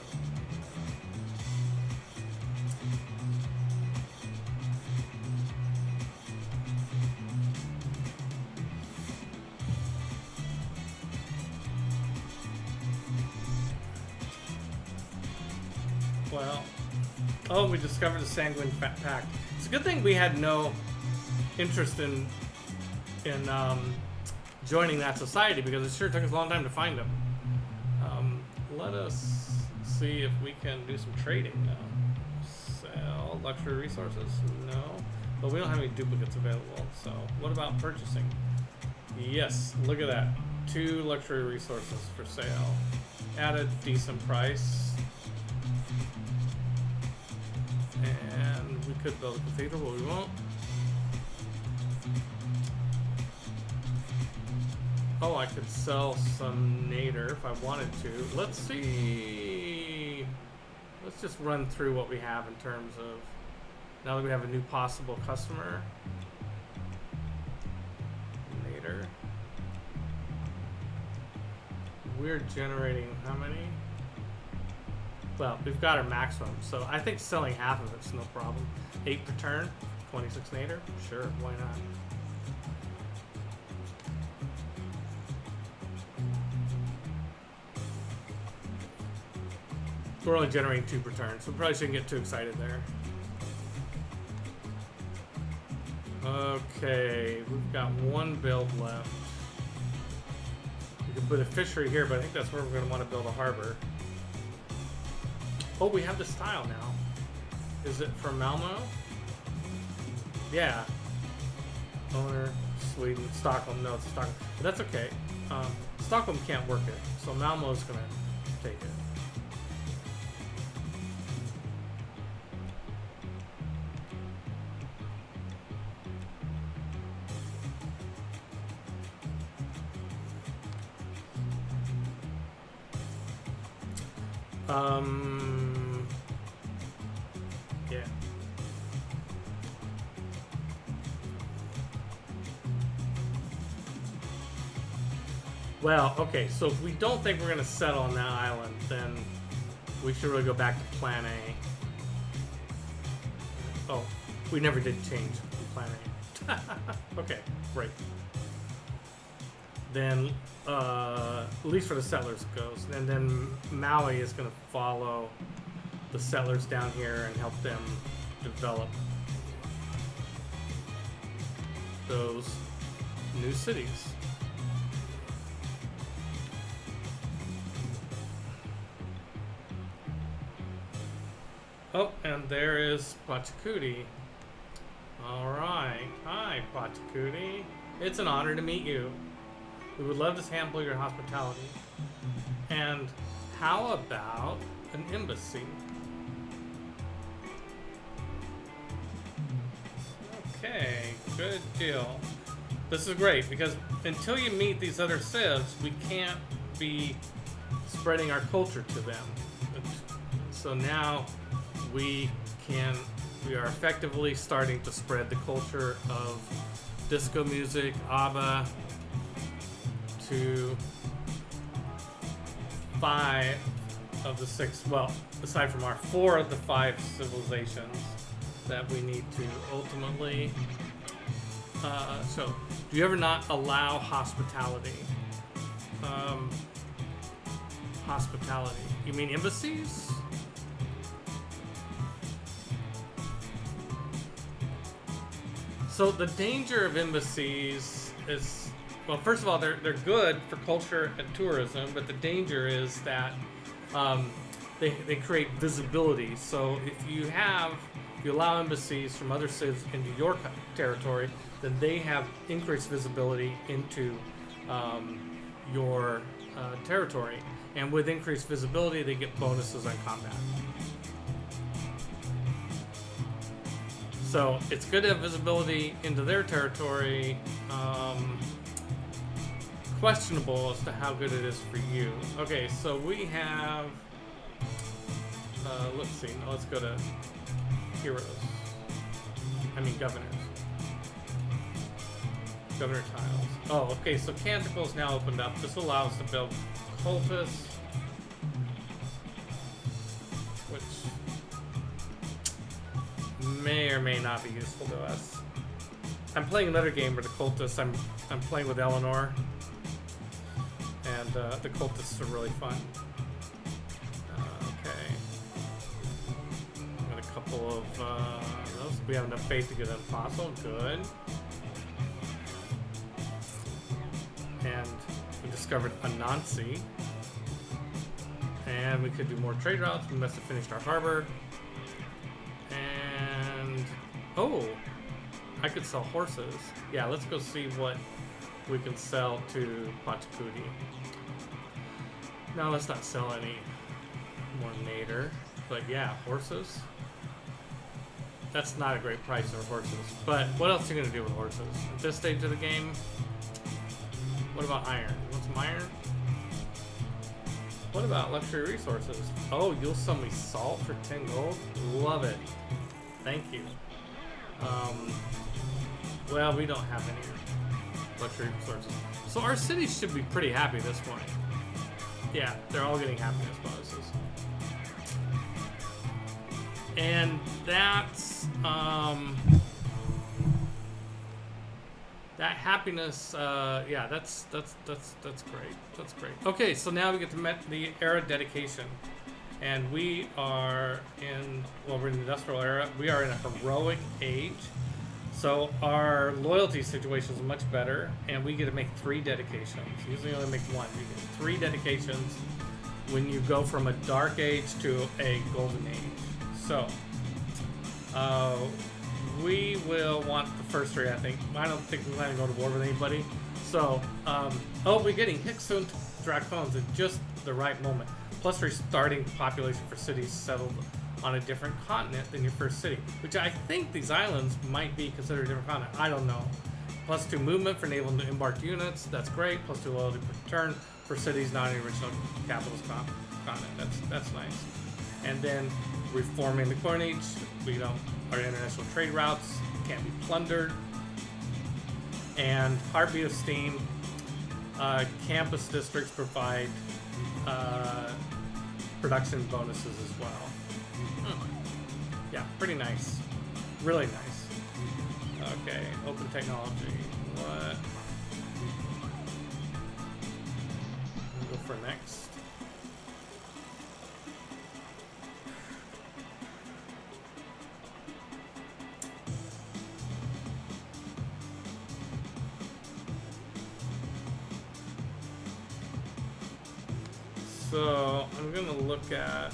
Well, oh, we discovered the Sanguine Pact. It's a good thing we had no interest in joining that society, because it sure took us a long time to find them. Let us see if we can do some trading now. Sell luxury resources? No. But we don't have any duplicates available, so what about purchasing? Yes, look at that. 2 luxury resources for sale. At a decent price. And we could build a cathedral, but we won't. Oh, I could sell some nader if I wanted to. Let's see. Let's just run through what we have in terms of, now that we have a new possible customer. Nader. We're generating how many? Well, we've got our maximum, so I think selling half of it's no problem. 8 per turn, 26 nader. Sure, why not? We're only generating 2 per turn, so we probably shouldn't get too excited there. Okay, we've got 1 build left. We can put a fishery here, but I think that's where we're going to want to build a harbor. Oh, we have this tile now. Is it from Malmo? Yeah. Owner, Sweden, Stockholm. No, it's Stockholm. But that's okay. Stockholm can't work it, so Malmo's going to take it. Yeah. Well, okay, so if we don't think we're going to settle on that island, then we should really go back to plan A. Oh, we never did change plan A. Okay, great. Then, at least for the settlers it goes. And then Maui is going to follow the settlers down here and help them develop those new cities. Oh, and there is Pachacuti. Alright. Hi, Pachacuti. It's an honor to meet you. We would love to sample your hospitality. And how about an embassy? Okay, good deal. This is great, because until you meet these other civs, we can't be spreading our culture to them. So now we are effectively starting to spread the culture of disco music, ABBA, to 5 of the 6, well, aside from our 4 of the 5 civilizations that we need to ultimately. So, do you ever not allow hospitality? Hospitality. You mean embassies? So the danger of embassies is, well, first of all, they're good for culture and tourism, but the danger is that they create visibility. So if you allow embassies from other cities into your territory, then they have increased visibility into your territory. And with increased visibility, they get bonuses on combat. So it's good to have visibility into their territory. Questionable as to how good it is for you. Okay, so we have. Let's see. Now let's go to heroes. I mean governors. Governor tiles. Oh, okay. So Canticle's now opened up. This allows us to build cultists, which may or may not be useful to us. I'm playing another game where the cultists. I'm playing with Eleanor, and the cultists are really fun. Okay, got a couple of those. We have enough faith to get an apostle. Good. And we discovered Anansi. And we could do more trade routes. We must have finished our harbor. And oh, I could sell horses. Yeah, let's go see what we can sell to Pachacudi. Now let's not sell any more Nader. But yeah, horses. That's not a great price for horses. But what else are you gonna do with horses? At this stage of the game? What about iron? You want some iron? What about luxury resources? Oh, you'll sell me salt for 10 gold? Love it. Thank you. Well, we don't have any luxury resources. So our cities should be pretty happy this morning. Yeah, they're all getting happiness bonuses. And that's, that happiness, yeah, that's great. That's great. Okay, so now we get to the era dedication, and we are in, well, we're in the industrial era. We are in a heroic age, so our loyalty situation is much better, and we get to make 3 dedications. Usually, only make 1. You get 3 dedications when you go from a dark age to a golden age. So, we will want the first 3, I think. I don't think we plan to go to war with anybody. So, oh, we're getting Hixunt Dracones at just the right moment. Plus, we're starting population for cities settled on a different continent than your first city, which I think these islands might be considered a different continent. I don't know. Plus 2 movement for naval embarked units. That's great. Plus 2 loyalty per turn for cities not in the original capitalist continent. That's nice. And then reforming the coinage. We don't. Our international trade routes can't be plundered. And Heartbeat of Steam, campus districts provide production bonuses as well. Yeah, pretty nice. Really nice. Okay, open technology. What? We'll go for next. So I'm gonna look at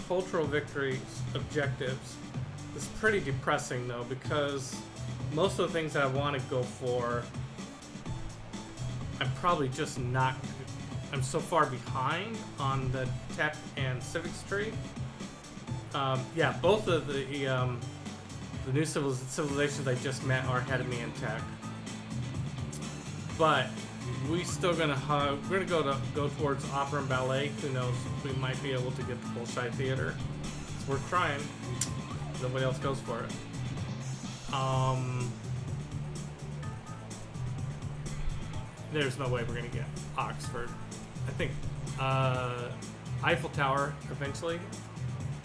cultural victories objectives. It's pretty depressing though, because most of the things that I want to go for, I'm probably just not. I'm so far behind on the tech and civics tree. Yeah, both of the new civilizations I just met are ahead of me in tech, but we still gonna we're gonna go towards opera and ballet. Who knows? We might be able to get the Bolshoi theater. It's worth trying. Nobody else goes for it. There's no way we're gonna get Oxford. I think Eiffel Tower eventually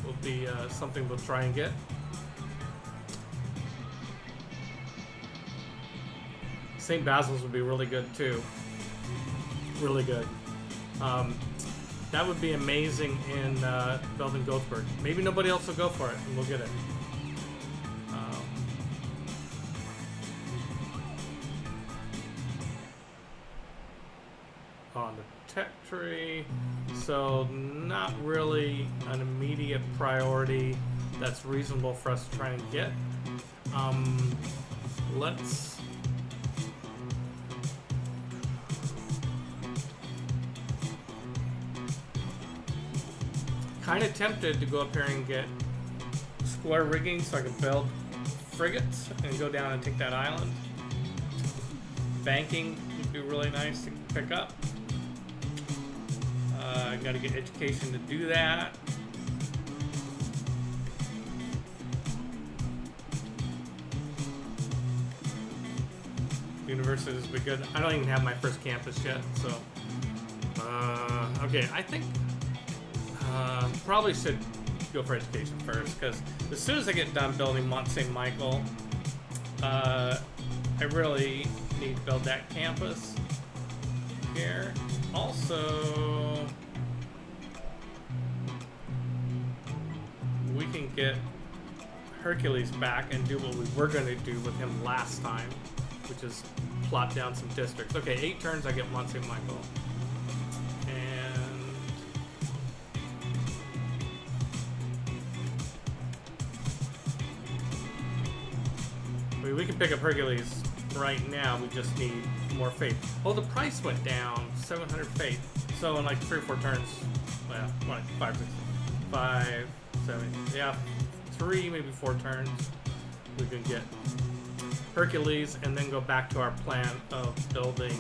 will be something we'll try and get. St. Basil's would be really good too. Really good. That would be amazing in Belden Goldberg. Maybe nobody else will go for it, and we'll get it. On the tech tree, so not really an immediate priority that's reasonable for us to try and get. Let's kind of tempted to go up here and get square rigging so I can build frigates and go down and take that island. Banking would be really nice to pick up. I gotta get education to do that. Universities would be good. I don't even have my first campus yet, so. Okay, I think probably should go for education first, because as soon as I get done building Mont St. Michael, I really need to build that campus here. Also, we can get Hercules back and do what we were going to do with him last time, which is plot down some districts. Okay, 8 turns I get Mont St. Michael. And I mean, we can pick up Hercules right now, we just need more faith. Oh, the price went down, 700 faith. So in like 3 or 4 turns, well, what, 5, 6, 5, 7, yeah, 3, maybe 4 turns, we can get Hercules and then go back to our plan of building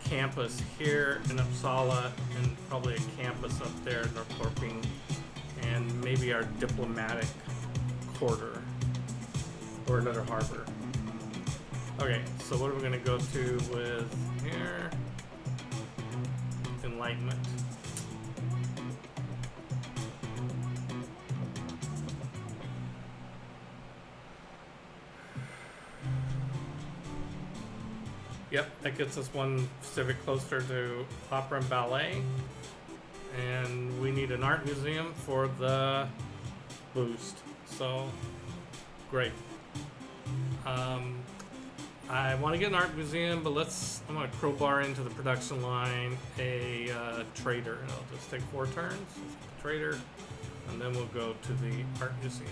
campus here in Uppsala and probably a campus up there in Norrköping and maybe our diplomatic quarter or another harbor. Okay, so what are we gonna go to with here? Enlightenment. Yep, that gets us one civic closer to opera and ballet. And we need an art museum for the boost. So, great. I want to get an art museum, but I'm going to crowbar into the production line a trader. And I'll just take 4 turns. Trader, and then we'll go to the art museum.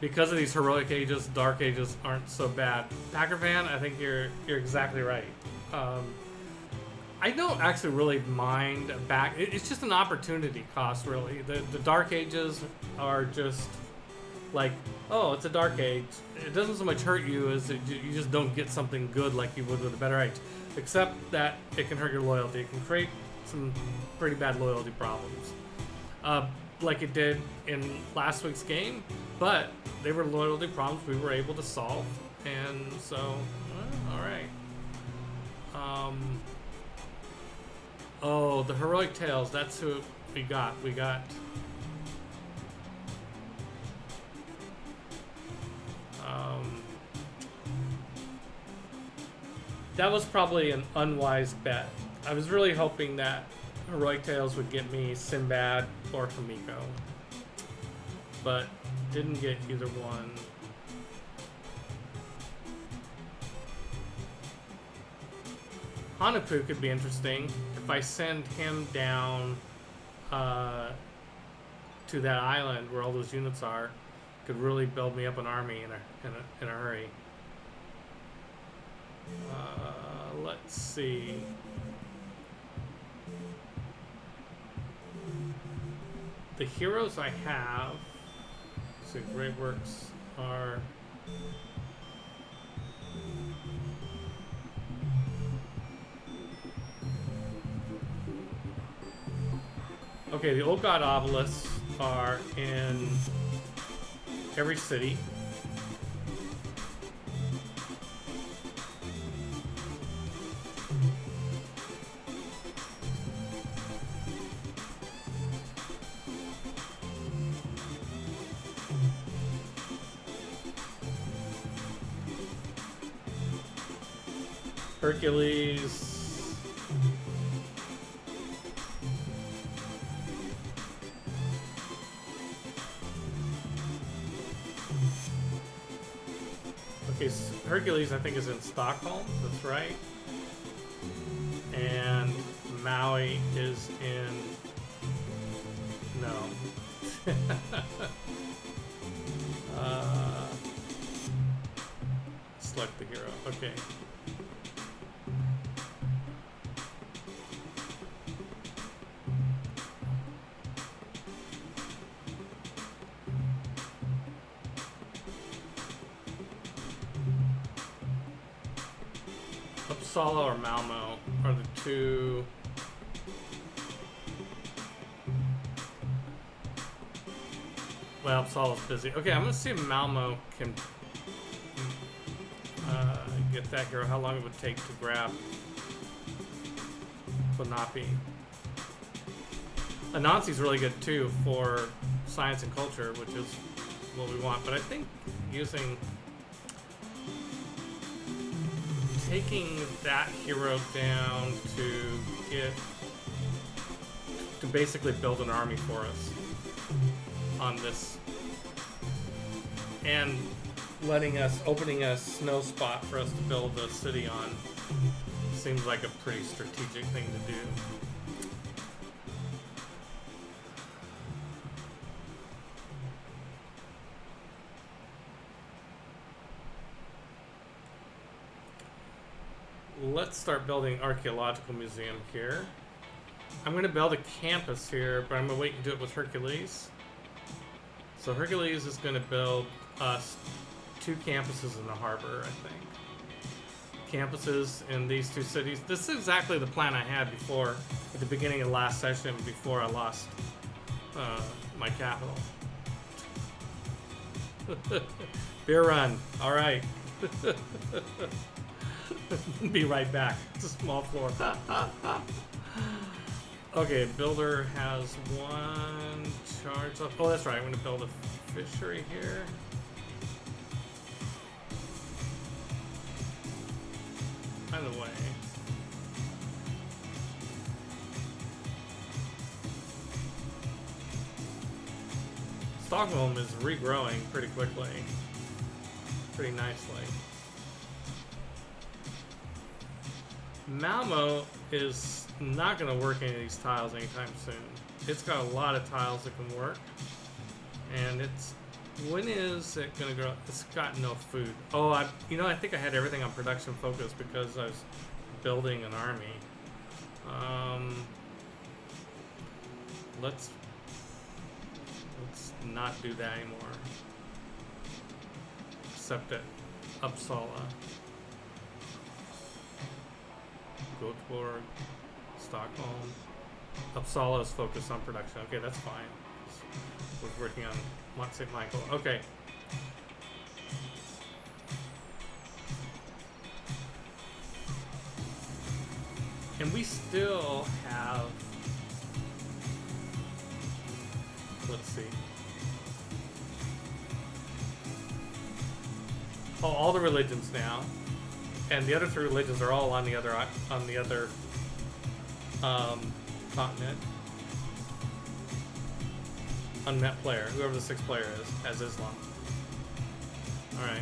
Because of these heroic ages, dark ages aren't so bad. Packer Van, I think you're exactly right. I don't actually really mind back. It's just an opportunity cost, really. The dark ages are just like, oh, it's a dark age. It doesn't so much hurt you as you just don't get something good like you would with a better age. Except that it can hurt your loyalty. It can create some pretty bad loyalty problems. Like it did in last week's game, but they were loyalty problems we were able to solve, and so, all right. Oh, the Heroic Tales, that's who we got. We got that was probably an unwise bet. I was really hoping that Heroic Tales would get me Sinbad or Hamiko, but didn't get either one. Hanapu could be interesting. If I send him down to that island where all those units are, could really build me up an army in a hurry. Let's see. The heroes I have, so Great Works are okay. The Old God obelisks are in every city. Hercules. Okay, so Hercules I think is in Stockholm, that's right. And Maui is in... no. Select the hero, okay. Uppsala or Malmo are the two. Well, Uppsala's busy. Okay, I'm gonna see if Malmo can get that hero. How long it would take to grab Lenape. Anansi's really good too for science and culture, which is what we want. But I think taking that hero down to basically build an army for us on this, and opening a snow spot for us to build a city on seems like a pretty strategic thing to do. Let's start building archaeological museum here. I'm going to build a campus here, but I'm going to wait and do it with Hercules. So Hercules is going to build us 2 campuses in the harbor, I think. Campuses in these 2 cities. This is exactly the plan I had before, at the beginning of last session, before I lost my capital. Beer run. All right. Be right back. It's a small floor. Okay, builder has 1 charge left. Oh, that's right. I'm going to build a fishery here. By the way, Stockholm is regrowing pretty quickly, pretty nicely. Malmo is not going to work any of these tiles anytime soon. It's got a lot of tiles that can work, and when is it going to grow? It's got no food. Oh, I think I had everything on production focus because I was building an army. Let's not do that anymore. Except at Uppsala. Göteborg, Stockholm. Uppsala is focused on production. Okay, that's fine. We're working on Mont St. Michael. Okay. And we still have, let's see. Oh, all the religions now. And the other 3 religions are all on the other continent. Unmet player, whoever the 6th player is, as Islam. All right.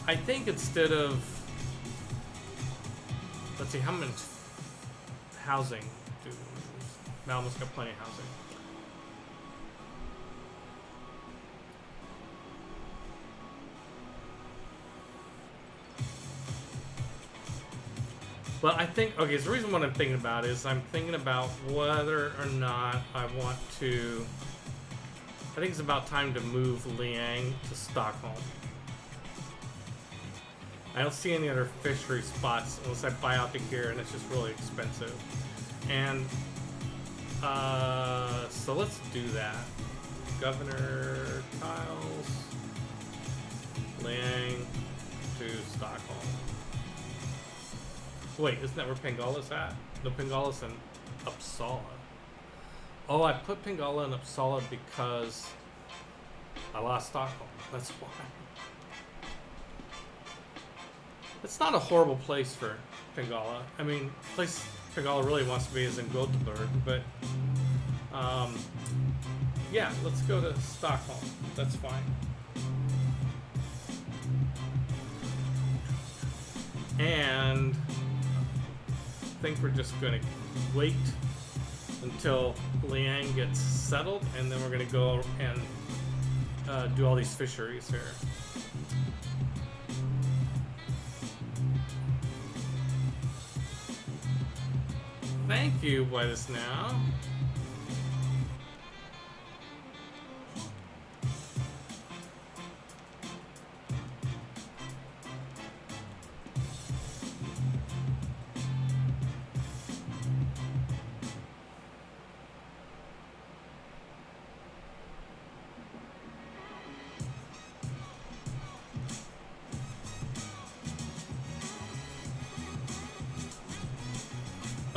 I think instead of, let's see, how much housing do Malmo's got plenty of housing. But I think, okay, so the reason what I'm thinking about is I'm thinking about whether or not I want to, I think it's about time to move Liang to Stockholm. I don't see any other fishery spots unless I buy out the gear, and it's just really expensive. And so let's do that. Governor tiles, Liang to Stockholm. Wait, isn't that where Pengala's at? No, Pengala's in Uppsala. Oh, I put Pengala in Uppsala because I lost Stockholm. That's why. It's not a horrible place for Pingala. I mean, place Pingala really wants to be is in Gothenburg, but yeah, let's go to Stockholm. That's fine. And I think we're just gonna wait until Liang gets settled, and then we're gonna go and do all these fisheries here. Thank you, What Is Now.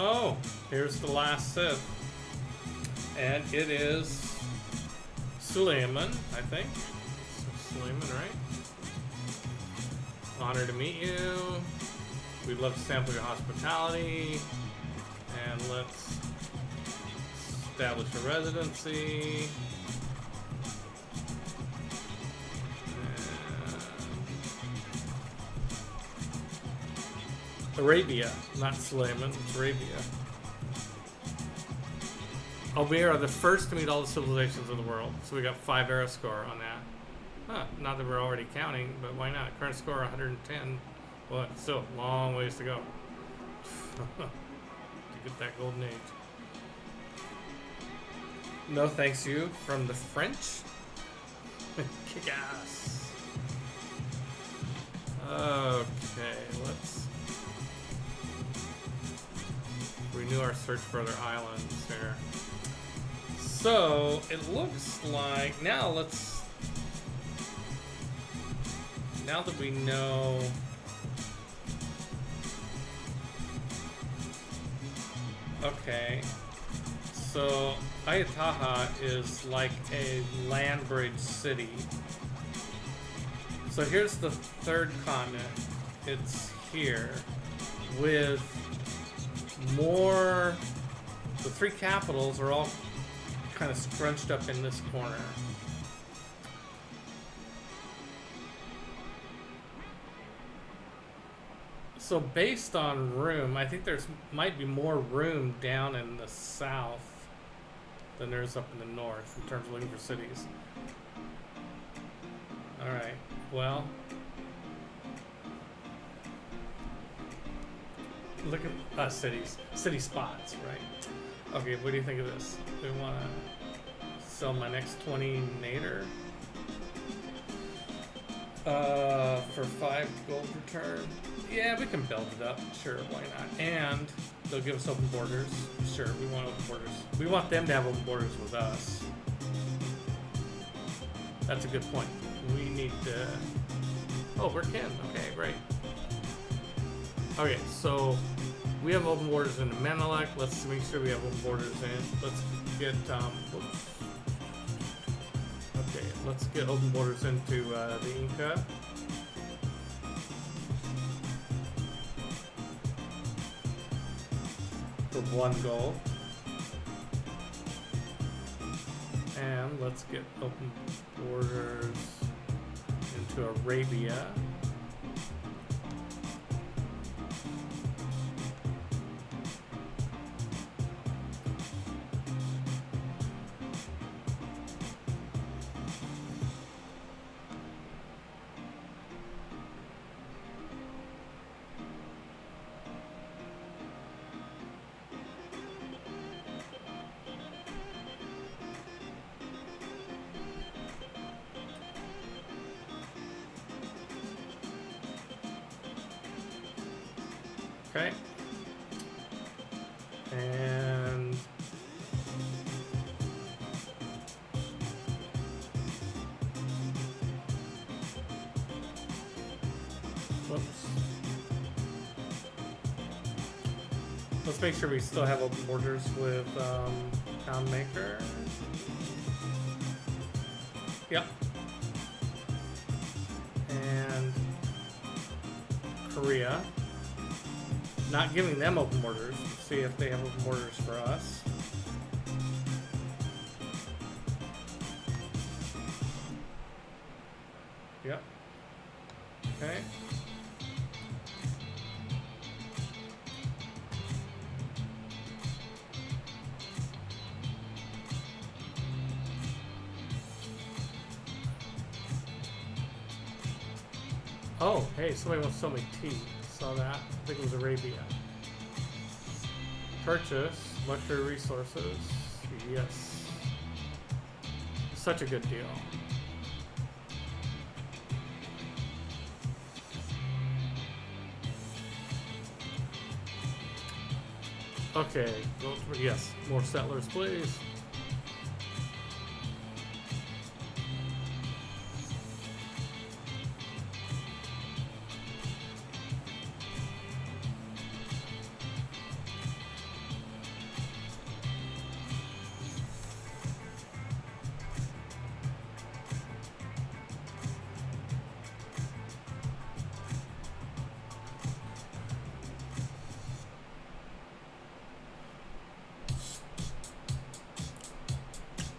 Oh, here's the last Civ. And it is Suleiman, I think. Suleiman, right? Honor to meet you. We'd love to sample your hospitality. And let's establish a residency. Arabia, not Suleiman, it's Arabia. We are the first to meet all the civilizations of the world, so we got 5 era score on that. Huh, not that we're already counting, but why not? Current score 110. Well, it's still a long ways to go to get that golden age. No thanks you from the French. Kick ass. Okay, let's renew our search for other islands here. So it looks like now that we know okay, so Ayutthaya is like a land bridge city. So here's the third continent. It's here with more. The 3 capitals are all kind of scrunched up in this corner. So based on room, I think there's might be more room down in the south than there is up in the north in terms of looking for cities. All right. Well, look at city spots, right? Okay, what do you think of this? Do we want to sell my next 20 nader for 5 gold return? Yeah, we can build it up. Sure, why not? And they'll give us open borders. Sure, we want open borders. We want them to have open borders with us. That's a good point. We need to... Oh, we're kin. Okay, great. Okay, so we have open borders in Menelek. Let's make sure we have open borders in. Let's get whoops. Okay, let's get open borders into the Inca. For 1 gold. And let's get open borders into Arabia. Okay. And whoops. Let's make sure we still have open borders with Poundmaker. Yep. And Korea. Not giving them open orders. See if they have open orders for us. Yep. Okay. Oh, hey, somebody wants to sell me tea. Saw that. I think it was Arabia. Purchase, luxury resources. Yes. Such a good deal. Okay, yes, more settlers, please.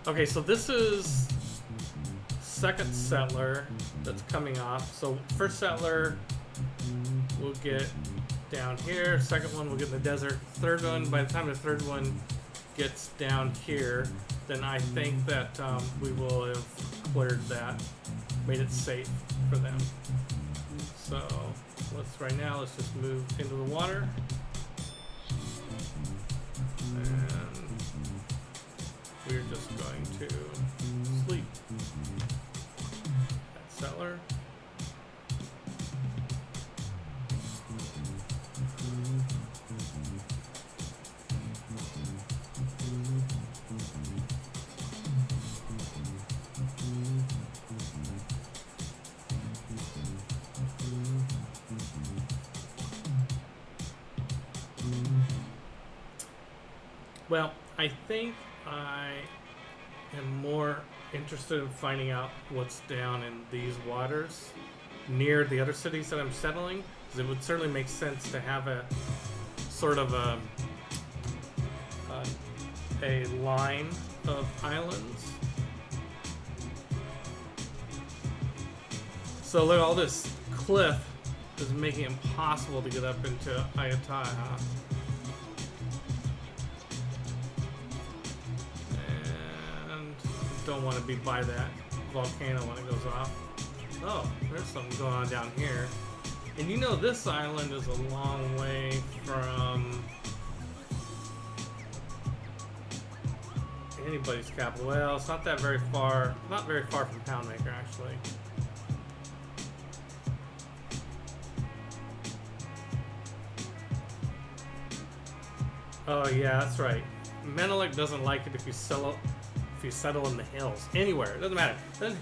Okay, so this is second settler that's coming off. So first settler we'll get down here. Second one we'll get in the desert. Third one, by the time the third one gets down here, then I think that we will have cleared that, made it safe for them. So right now let's just move into the water. And we're just going to sleep. That settler. Well, I think I am more interested in finding out what's down in these waters near the other cities that I'm settling, because it would certainly make sense to have a sort of a line of islands. So look, all this cliff is making it impossible to get up into Ayutthaya. Don't want to be by that volcano when it goes off. Oh, there's something going on down here. And you know this island is a long way from anybody's capital. Well, it's not that very far. Not very far from Poundmaker, actually. Oh yeah, that's right. Menelik doesn't like it if you settle in the hills. Anywhere. It doesn't matter. It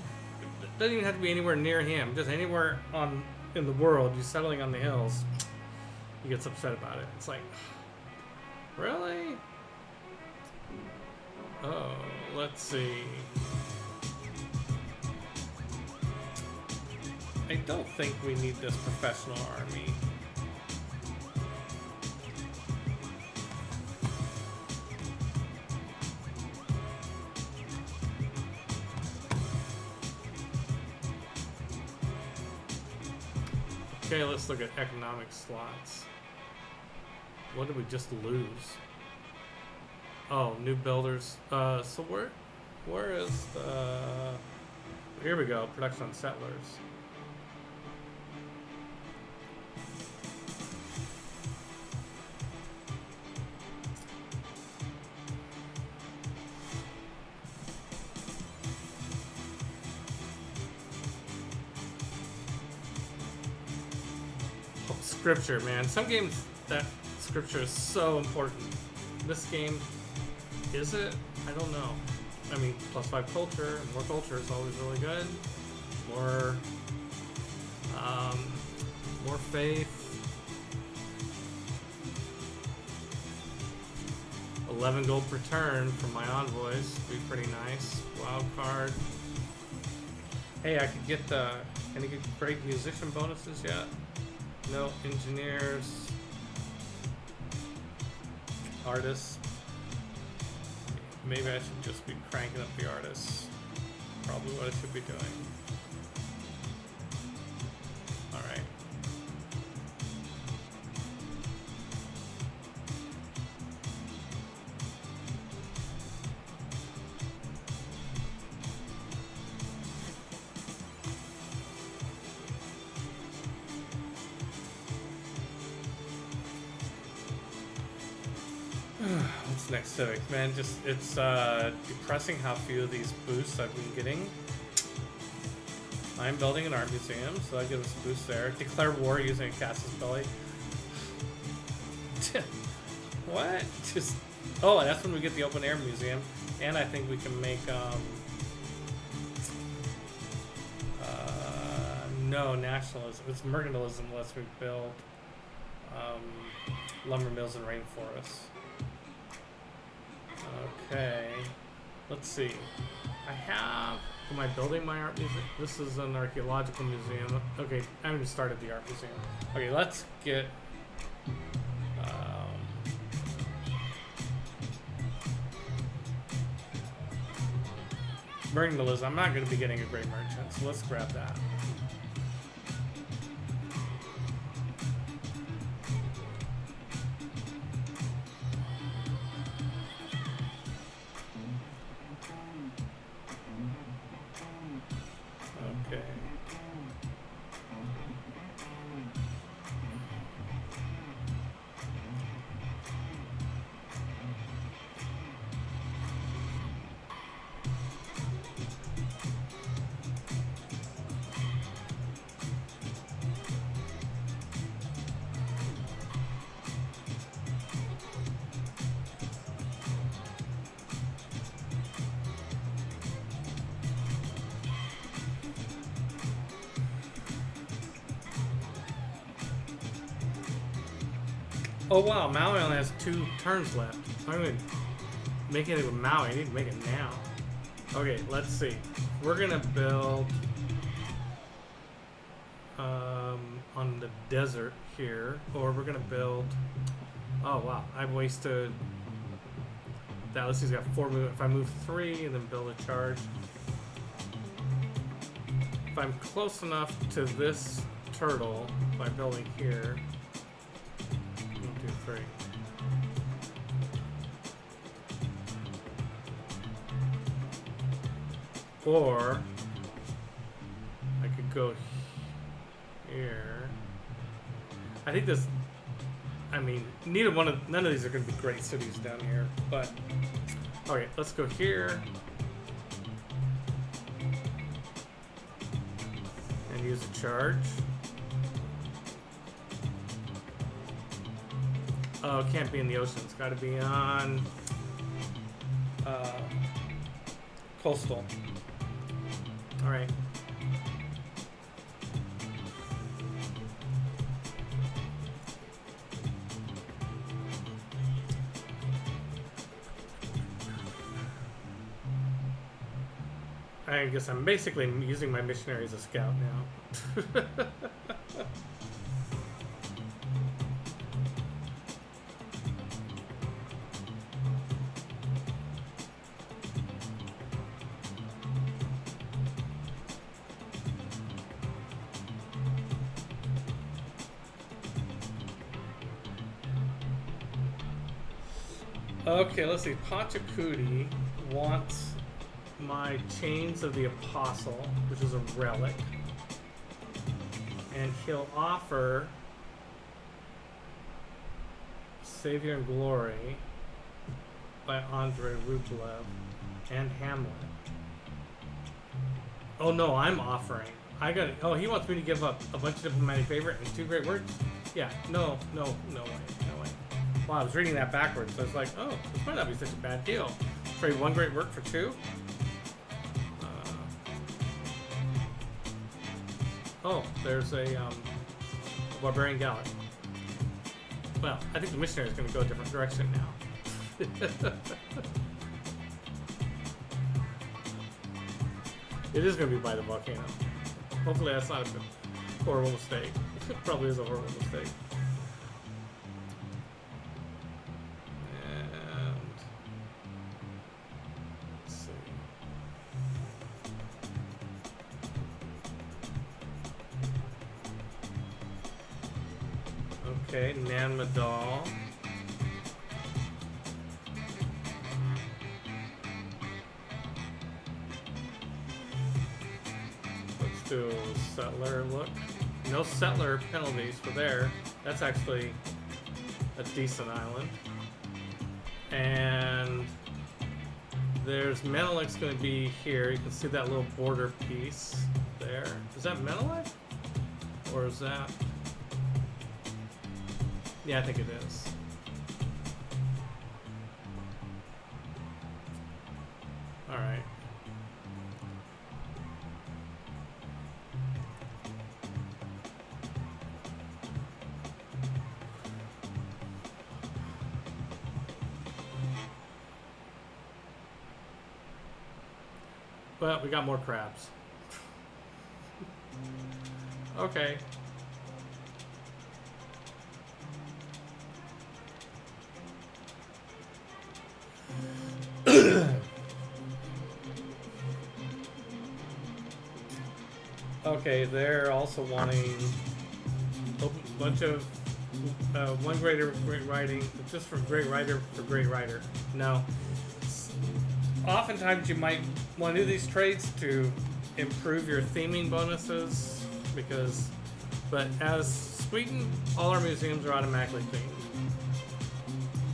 doesn't even have to be anywhere near him. Just anywhere in the world, you're settling on the hills. He gets upset about it. It's like, really? Oh, let's see. I don't think we need this professional army. Okay, let's look at economic slots. What did we just lose? Oh, new builders. So where is the... Here we go, production on settlers. Scripture, man. Some games that scripture is so important. This game, is it? I don't know. I mean, +5 culture, more culture is always really good. More faith. 11 gold per turn from my envoys would be pretty nice. Wild card. Hey, I could get any great musician bonuses yet? No engineers. Artists. Maybe I should just be cranking up the artists. Probably what I should be doing. Alright. What's next, Civic? Man, just it's depressing how few of these boosts I've been getting. I'm building an art museum, so that gives us a boost there. Declare war using a Casus Belli. What? Just oh, that's when we get the open air museum, and I think we can make no nationalism. It's mercantilism unless we build lumber mills and rainforests. Okay, let's see. Am I building my art museum? This is an archaeological museum. Okay, I haven't even started the art museum. Okay, let's get mercantilism. I'm not going to be getting a great merchant, so let's grab that. Okay. Oh wow, Maui only has 2 turns left. I'm gonna make it with Maui. I need to make it now. Okay, let's see. We're gonna build on the desert here, or we're gonna build. Oh wow, I've wasted. That let's see, he's got 4 move. If I move 3 and then build a charge. If I'm close enough to this turtle by building here. 1, 2, 3. Or I could go here. I think this. I mean, none of these are going to be great cities down here. But okay, let's go here and use a charge. Oh, it can't be in the ocean. It's got to be on coastal. All right. I guess I'm basically using my missionary as a scout now. Okay, let's see. Pachacuti wants my Chains of the Apostle, which is a relic. And he'll offer Savior and Glory by Andrei Rublev and Hamlet. Oh no, I'm offering. Oh, he wants me to give up a bunch of diplomatic favorite and 2 great works? Yeah, no way. Wow, I was reading that backwards. So I was like, oh, this might not be such a bad deal. Trade 1 great work for 2. Oh, there's a Barbarian Gallic. Well, I think the missionary is going to go a different direction now. It is going to be by the volcano. Hopefully that's not a horrible mistake. Probably is a horrible mistake. And let's see. Okay, Nan Madal. Let's do Settler look. No Settler penalties for there. That's actually a decent island. And there's Menelik's going to be here. You can see that little border piece there. Is that Menelik? Or is that... Yeah, I think it is. Alright. Well, we got more crabs. Okay. Okay, they're also wanting a bunch of one greater great writing, just for great writer for great writer. No. Oftentimes you might want to do these trades to improve your theming bonuses but as Sweden, all our museums are automatically themed.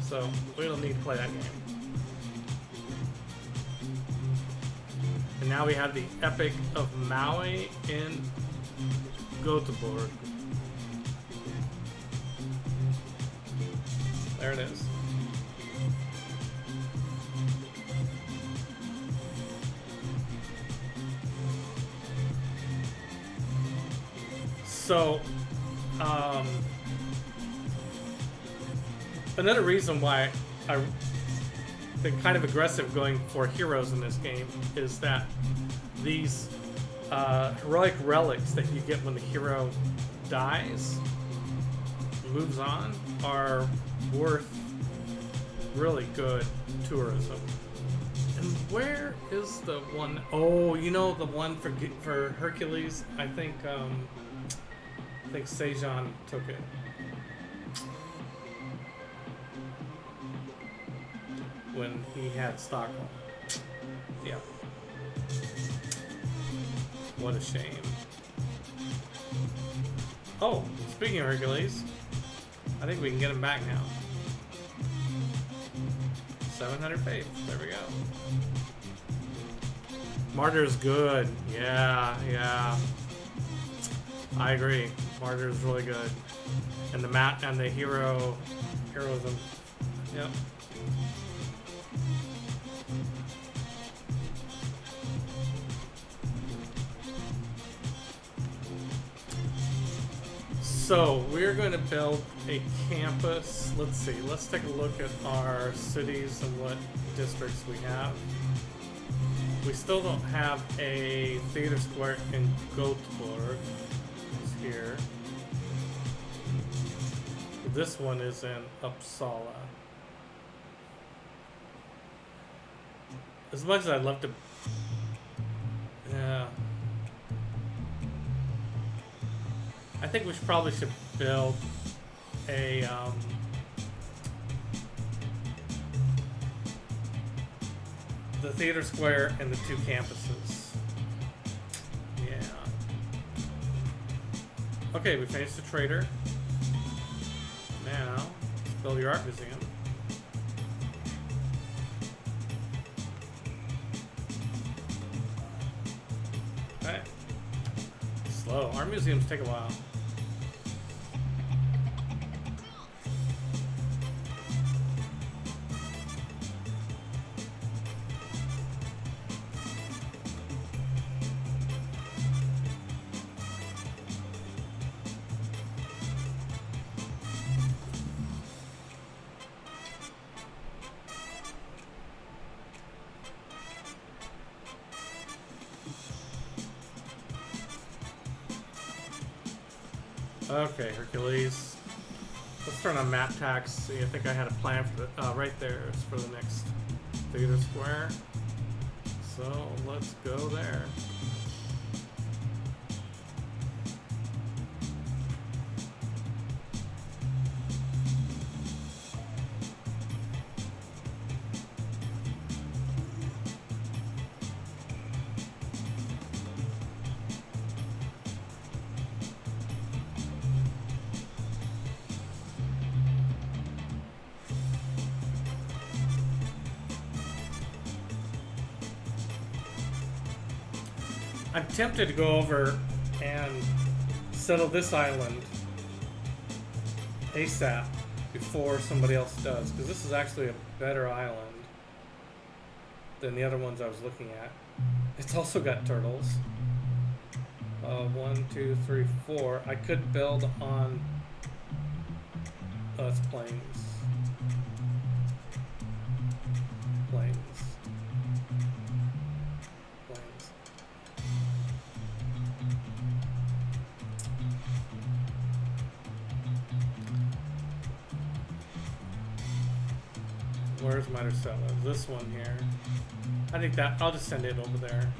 So we don't need to play that game. And now we have the Epic of Maui in Göteborg. There it is. So, another reason why I've been kind of aggressive going for heroes in this game is that these heroic relics that you get when the hero dies, moves on, are worth really good tourism. And where is the one? Oh, you know the one for Hercules? I think Sejan took it. When he had Stockholm. Yeah. What a shame. Oh, speaking of Hercules, I think we can get him back now. 700 faith. There we go. Martyr's good. Yeah, yeah. I agree. Martyr is really good, and the heroism. Yep. So we're going to build a campus. Let's see. Let's take a look at our cities and what districts we have. We still don't have a theater square in Göteborg. It's here. This one is in Uppsala. As much as I'd love to... Yeah. I think we probably should build a... the theater square and the two campuses. Yeah. Okay, we finished the trader. Now, let's build your art museum. Okay. Slow. Art museums take a while. Okay, Hercules. Let's turn on map tax. See, I think I had a plan for the right there. It's for the next theater square. So let's go there. I'm tempted to go over and settle this island ASAP before somebody else does, because this is actually a better island than the other ones I was looking at. It's also got turtles. 1, 2, 3, 4. I could build on. Oh, it's plains. Plains. Plains. Where's Marcella? This one here. I think that I'll just send it over there.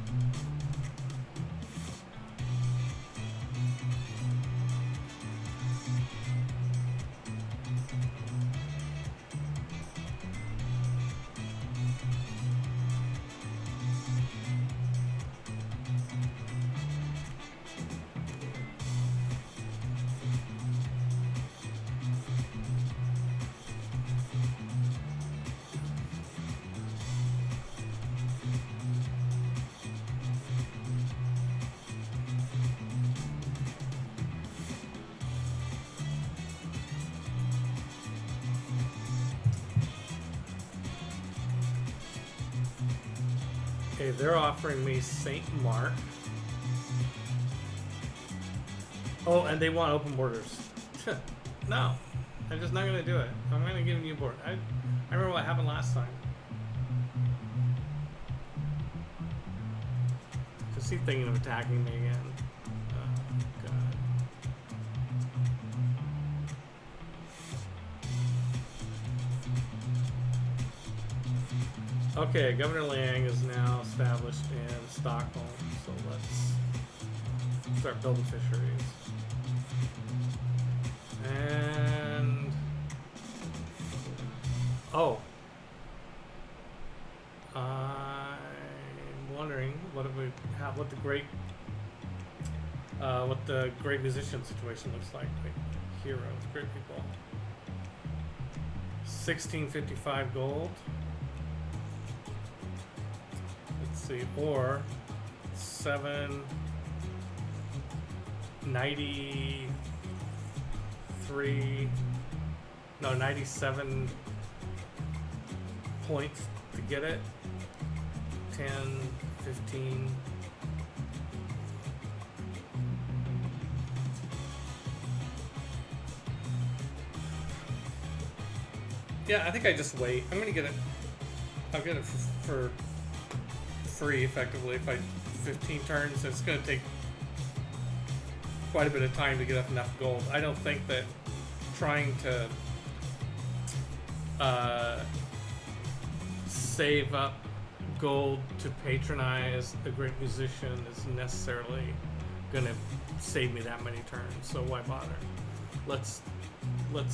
Okay, they're offering me St. Mark. Oh, and they want open borders. No, I'm just not gonna do it. I'm gonna give you a board. I remember what happened last time. Is he thinking of attacking me again? Oh, God. Okay, Governor Liang is now established in Stockholm, so let's start building fisheries. And oh, I'm wondering what if we have what the great musician situation looks like. Like heroes, great people. 1655 gold. Let's see, or 97 points to get it. 10, 15. Yeah, I think I just wait. I'm gonna get it. I'll get it for free effectively if I 15 turns. It's gonna take quite a bit of time to get up enough gold. I don't think that trying to save up gold to patronize a great musician is necessarily gonna save me that many turns. So why bother? Let's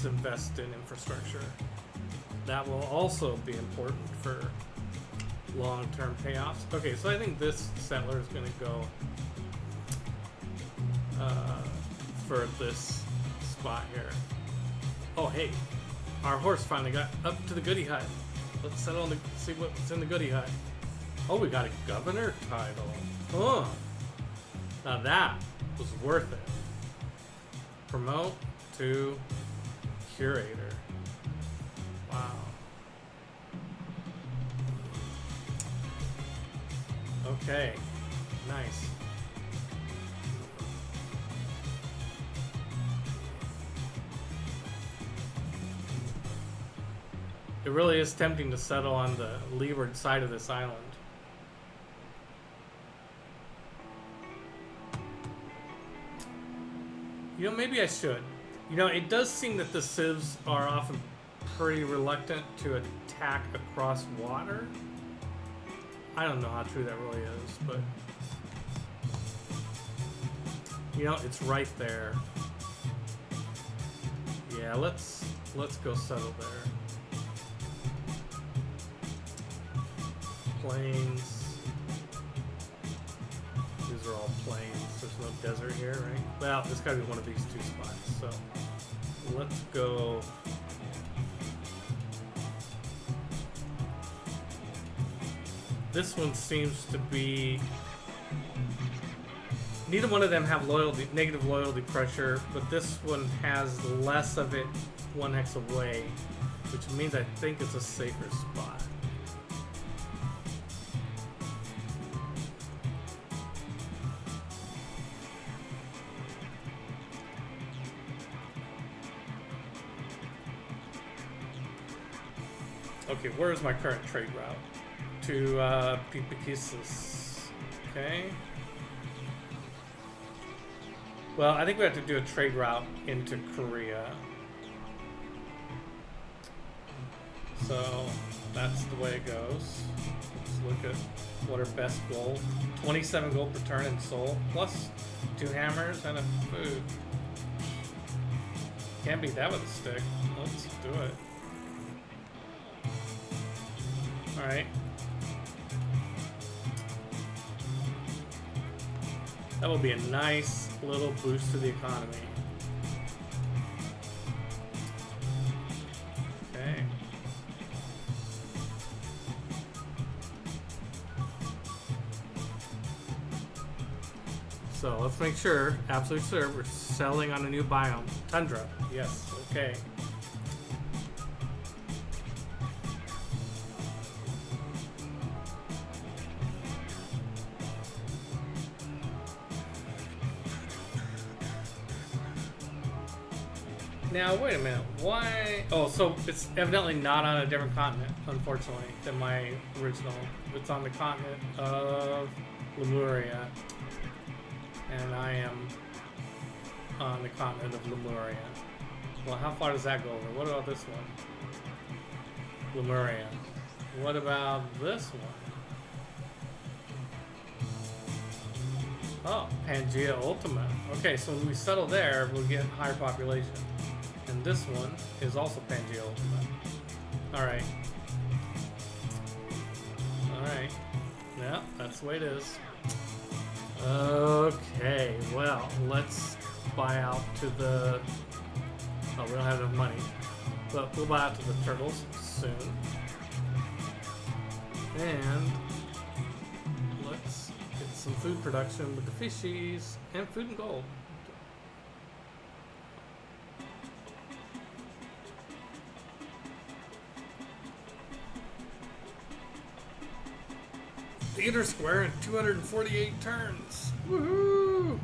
invest in infrastructure. That will also be important for long-term payoffs. Okay, so I think this settler is going to go for this spot here. Oh, hey, our horse finally got up to the goodie hut. Let's settle on see what's in the goodie hut. Oh, we got a governor title. Oh, now that was worth it. Promote to curator. Wow. Okay, nice. It really is tempting to settle on the leeward side of this island. You know, maybe I should. You know, it does seem that the civs are often pretty reluctant to attack across water. I don't know how true that really is, but you know, it's right there. Yeah, let's go settle there. Plains. These are all plains. There's no desert here, right? Well, it's gotta be one of these two spots. So let's go. This one seems to be. Neither one of them have negative loyalty pressure, but this one has less of it one hex away, which means I think it's a safer spot. Okay, where's my current trade route? To Pipikisis. Okay. Well, I think we have to do a trade route into Korea. So that's the way it goes. Let's look at what our best gold. 27 gold per turn in Seoul, plus 2 hammers and a food. Can't beat that with a stick. Let's do it. Alright. That will be a nice little boost to the economy. Okay. So let's make sure, absolutely sure, we're selling on a new biome. Tundra. Yes, okay. Now, wait a minute. Why? Oh, so it's evidently not on a different continent, unfortunately, than my original. It's on the continent of Lemuria. And I am on the continent of Lemuria. Well, how far does that go over? What about this one? Lemuria. What about this one? Oh, Pangea Ultima. Okay, so when we settle there, we'll get higher population. And this one is also Pangea Ultima. Alright. Alright. Yeah, that's the way it is. Okay, well, let's buy out to the... Oh, we don't have enough money. But we'll buy out to the turtles soon. And let's get some food production with the fishies and food and gold. Theater Square in 248 turns. Woohoo!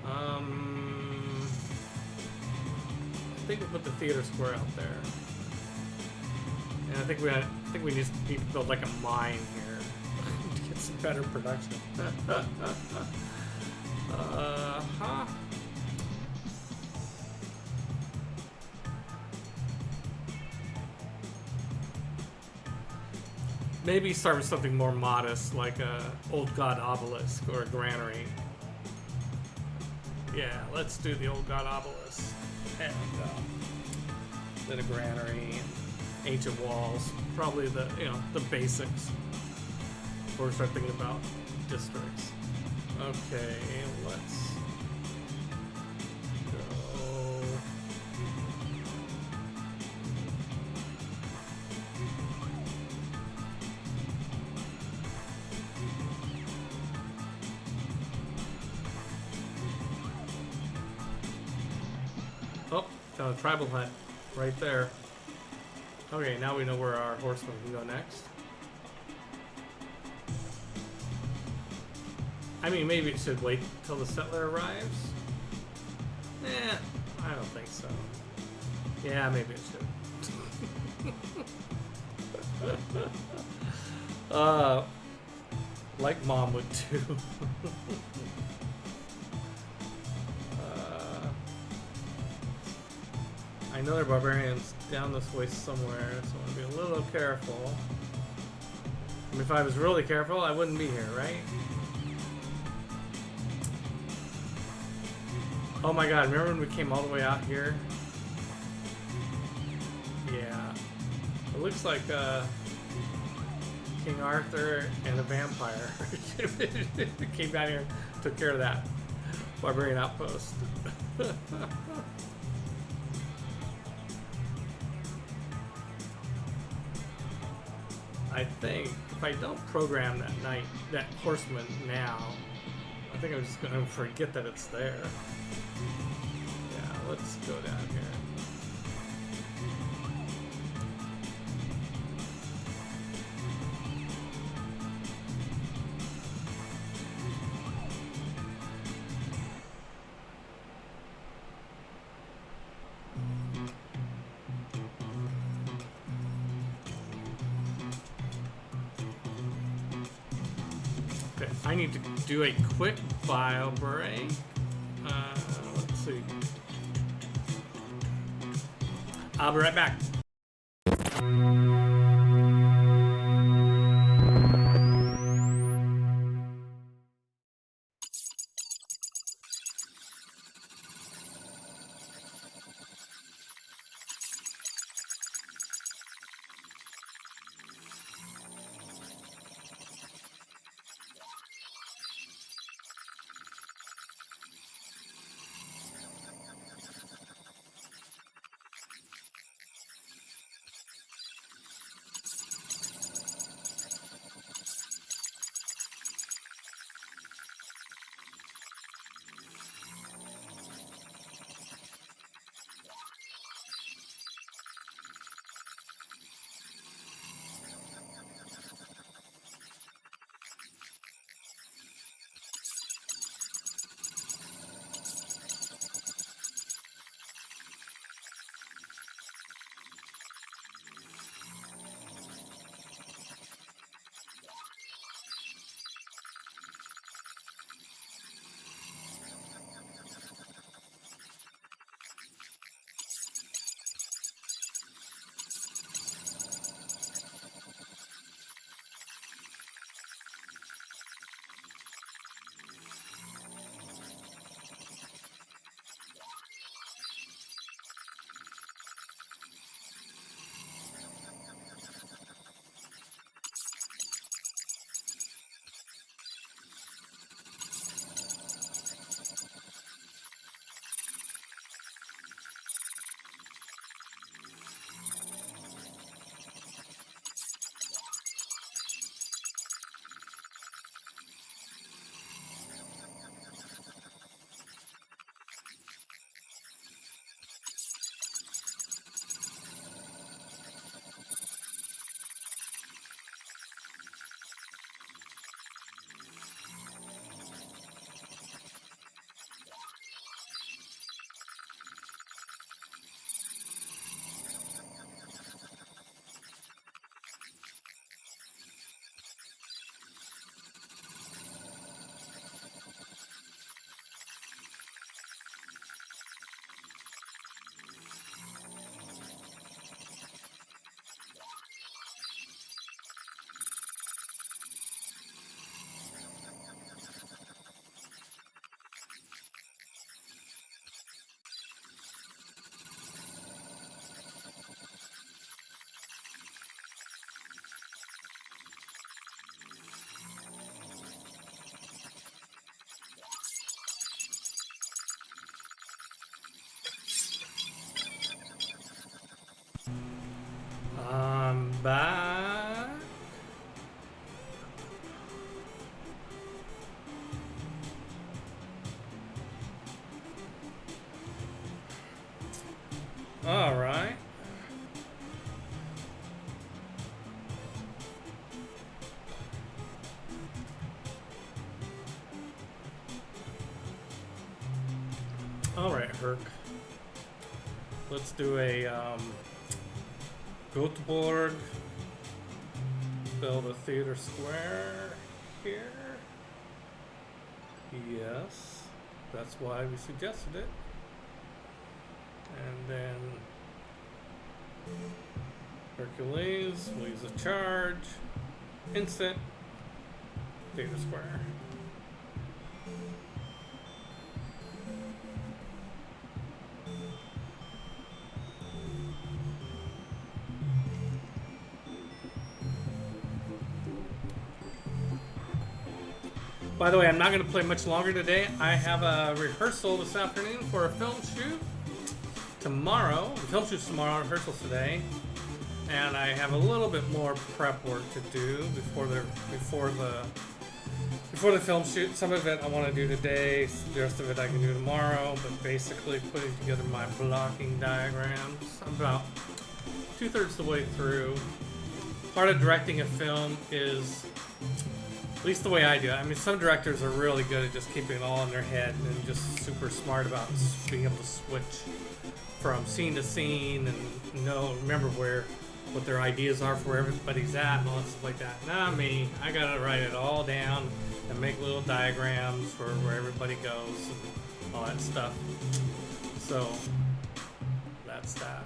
I think we'll put the Theater Square out there. And I think we need to build like a mine here to get some better production. Huh? Maybe start with something more modest, like a Old God Obelisk or a granary. Yeah, let's do the Old God Obelisk. And then a granary, and ancient walls. Probably the the basics. Before we start thinking about districts. Okay, let's go. Oh, found a tribal hut right there. Okay, now we know where our horsemen can go next. I mean, maybe it should wait till the settler arrives. I don't think so. Yeah, maybe it should. Like Mom would too. I know there are barbarians down this way somewhere, so I'm gonna be a little careful. I mean, if I was really careful, I wouldn't be here, right? Oh my god, remember when we came all the way out here? Yeah. It looks like King Arthur and a vampire came down here and took care of that barbarian outpost. I think if I don't program that horseman now, I think I'm just gonna forget that it's there. Yeah, let's go down here. Okay, I need to do a quick bio break. Let's see. I'll be right back. I'm back. All right. All right, Herc. Let's do a Göteborg. Build a theater square here. Yes, that's why we suggested it. And then Hercules will use a charge. Instant. Theater Square. By the way, I'm not going to play much longer today. I have a rehearsal this afternoon for a film shoot. Tomorrow, the film shoot's tomorrow, rehearsal's today. And I have a little bit more prep work to do before the film shoot. Some of it I want to do today, the rest of it I can do tomorrow, but basically putting together my blocking diagrams. I'm about 2/3 the way through. Part of directing a film is, at least the way I do it, I mean, some directors are really good at just keeping it all in their head and just super smart about being able to switch from scene to scene and remember what their ideas are for where everybody's at and all that stuff like that. Not me. I gotta write it all down and make little diagrams for where everybody goes and all that stuff. So that's that.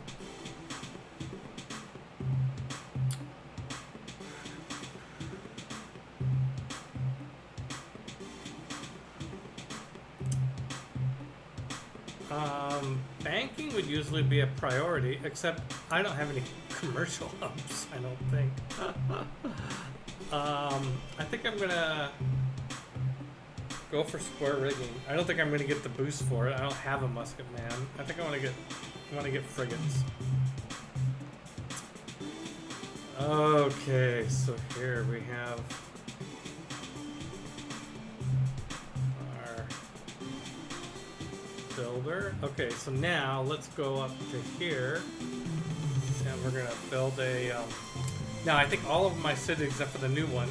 Banking would usually be a priority, except I don't have any commercial hubs, I don't think. I think I'm gonna go for square rigging. I don't think I'm gonna get the boost for it. I don't have a musket man. I think I want to get frigates. Okay, so here we have our builder. Okay, so now let's go up to here, and we're gonna build a. Now I think all of my cities, except for the new one,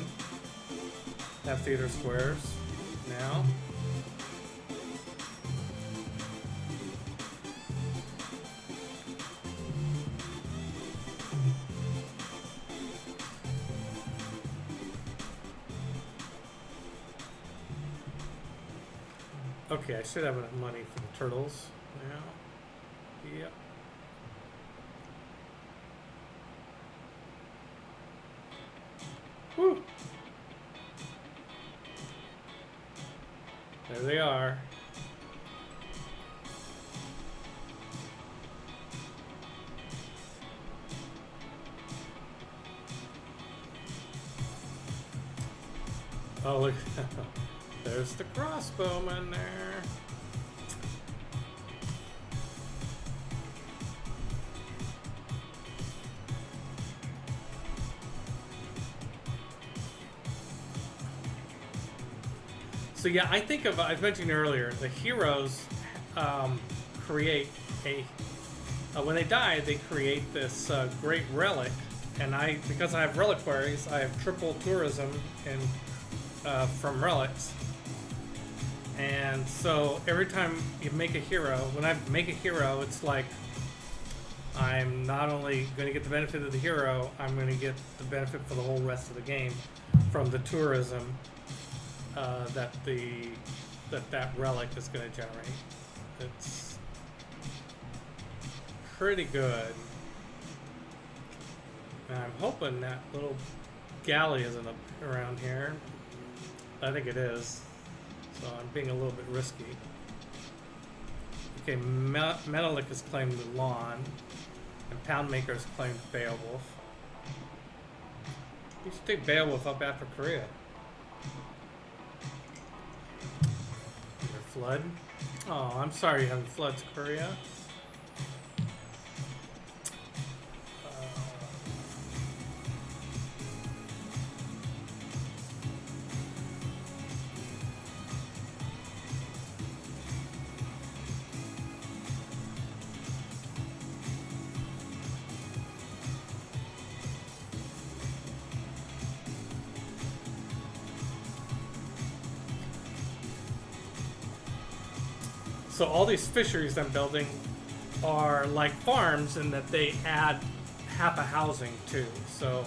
have theater squares now. Okay, I should have enough money for the turtles now. Yep. Woo! There they are. Oh, look. There's the crossbowman there. So yeah, I think of, I mentioned earlier, the heroes create when they die, they create this great relic, and because I have reliquaries, I have triple tourism and from relics. And so every time you make a hero, when I make a hero, it's like I'm not only going to get the benefit of the hero, I'm going to get the benefit for the whole rest of the game from the tourism that relic is going to generate. It's pretty good. And I'm hoping that little galley isn't up around here. I think it is. So I'm being a little bit risky. Okay, Menelik has claimed Mulan, and Poundmaker has claimed Beowulf. You should take Beowulf up after Korea. Your flood? Oh, I'm sorry you're having floods, Korea. So all these fisheries I'm building are like farms in that they add half a housing too. So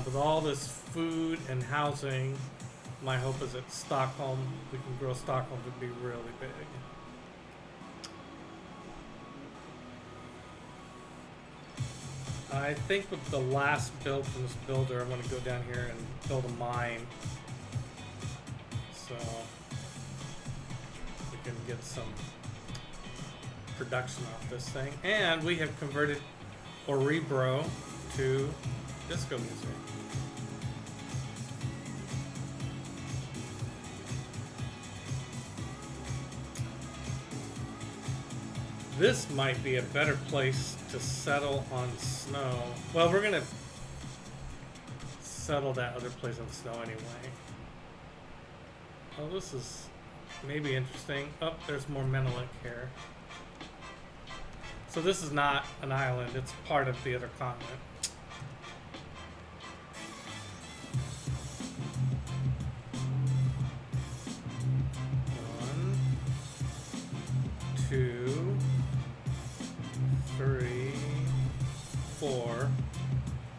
with all this food and housing, my hope is that Stockholm, we can grow Stockholm to be really big. I think with the last build from this builder, I'm going to go down here and build a mine. So we can get some production off this thing. And we have converted Orebro to disco music. This might be a better place to settle on snow. Well, we're gonna settle that other place on snow anyway. Oh, this is maybe interesting. Oh, there's more Menelik here. So this is not an island, it's part of the other continent. One, two, 3, 4.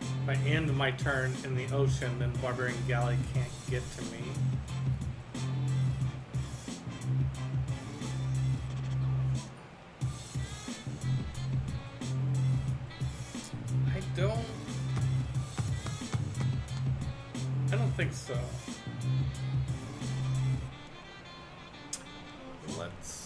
If I end my turn in the ocean, then Barbarian Galley can't get to me. I don't think so. Let's...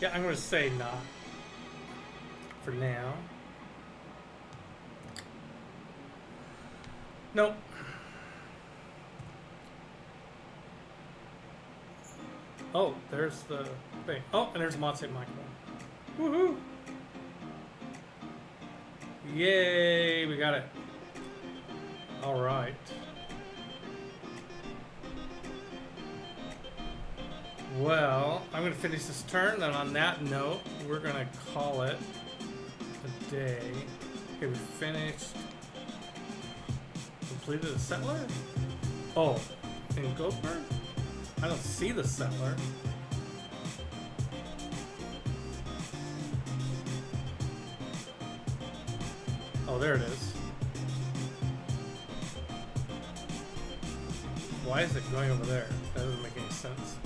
Yeah, I'm going to say not for now. Nope. Oh, there's the thing. Oh, and there's Mont St. Michael. Woohoo! Yay, we got it. All right. Well, I'm going to finish this turn, and on that note, we're going to call it a day. Okay, we finished. Completed a settler? Oh, in Goldberg? I don't see the settler. Oh, there it is. Why is it going over there? That doesn't make any sense.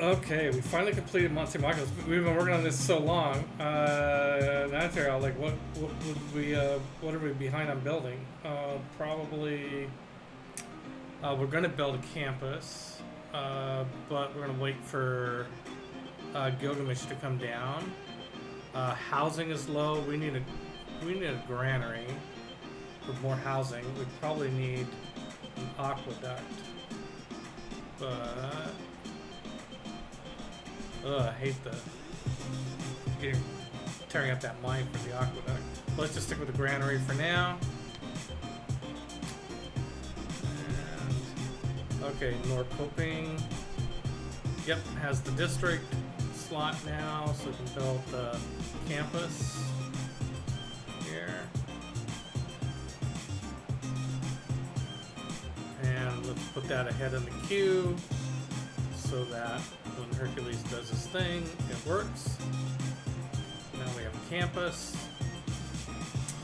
Okay, we finally completed Mont St. Michael's. We've been working on this so long. Naturally, like, what are we behind on building? Probably We're going to build a campus, but we're going to wait for Gilgamesh to come down. Housing is low. We need a granary for more housing. We probably need an aqueduct, but I hate tearing up that mine for the aqueduct. Let's just stick with the granary for now. And, okay, Norrköping. Yep, has the district slot now, so we can build the campus here. And let's put that ahead in the queue so that when Hercules does his thing, it works. Now we have a campus.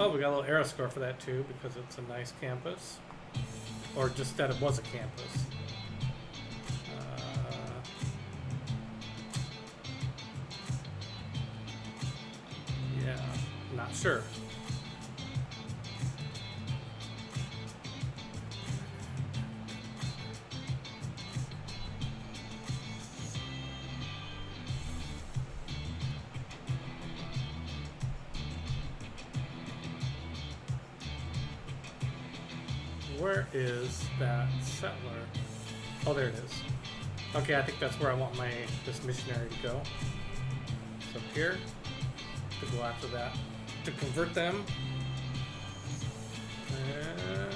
Oh, we got a little arrow score for that too because it's a nice campus. Or just that it was a campus. Yeah, not sure. Where is that settler? Oh, there it is. Okay, I think that's where I want this missionary to go. It's up here. To go after that. To convert them. And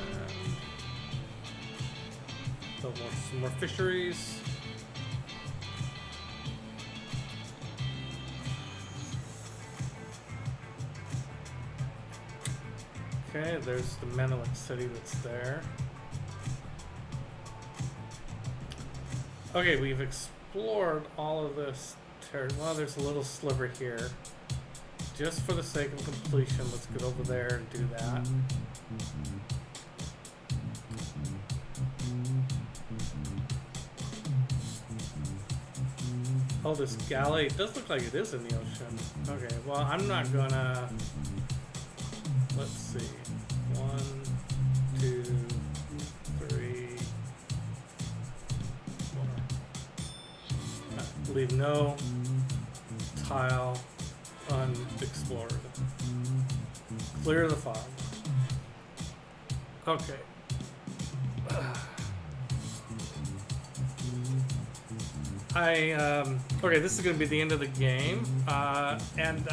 build some more fisheries. Okay, there's the Menelik city that's there. Okay, we've explored all of this territory. Well, there's a little sliver here. Just for the sake of completion, let's get over there and do that. Oh, this galley, it does look like it is in the ocean. Okay, well, I'm not gonna... Let's see. 1, 2, 3, 4. Leave no tile unexplored. Clear the fog. Okay. Okay, this is going to be the end of the game, and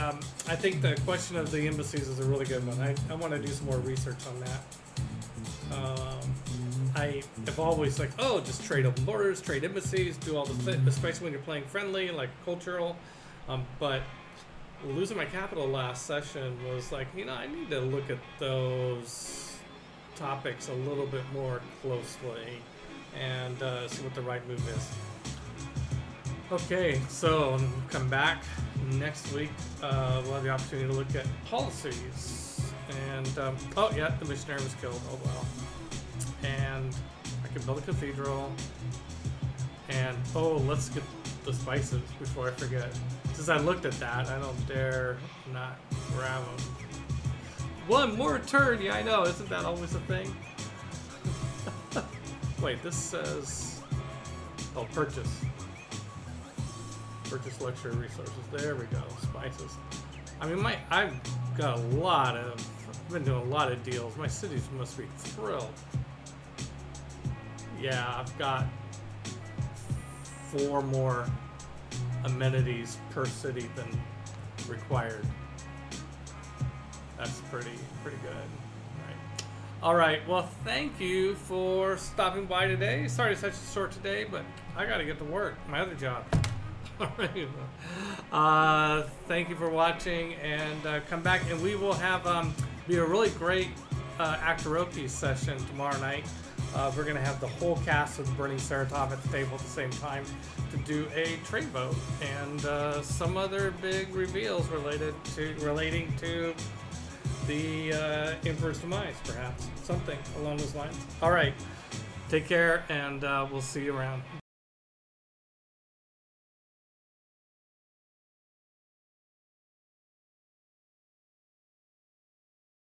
I think the question of the embassies is a really good one. I want to do some more research on that. I have always like, oh, just trade open borders, trade embassies, do all the things, especially when you're playing friendly, like cultural, but losing my capital last session was like, I need to look at those topics a little bit more closely and see what the right move is. Okay, so come back next week. We'll have the opportunity to look at policies. And, oh yeah, the missionary was killed. Oh well. And I can build a cathedral. And, oh, let's get the spices before I forget. Since I looked at that, I don't dare not grab them. One more turn, yeah, I know. Isn't that always a thing? Wait, this says, oh, purchase. Purchase luxury resources. There we go. Spices. I mean, I've got I've been doing a lot of deals. My cities must be thrilled. Yeah, I've got 4 more amenities per city than required. That's pretty good. All right. Well, thank you for stopping by today. Sorry it's such a short today, but I got to get to work. My other job. All right. Thank you for watching, and come back, and we will have be a really great Actoroki session tomorrow night. We're going to have the whole cast of the Burning Ceratop at the table at the same time to do a trade vote and some other big reveals relating to the Emperor's demise, perhaps something along those lines. All right. Take care, and we'll see you around.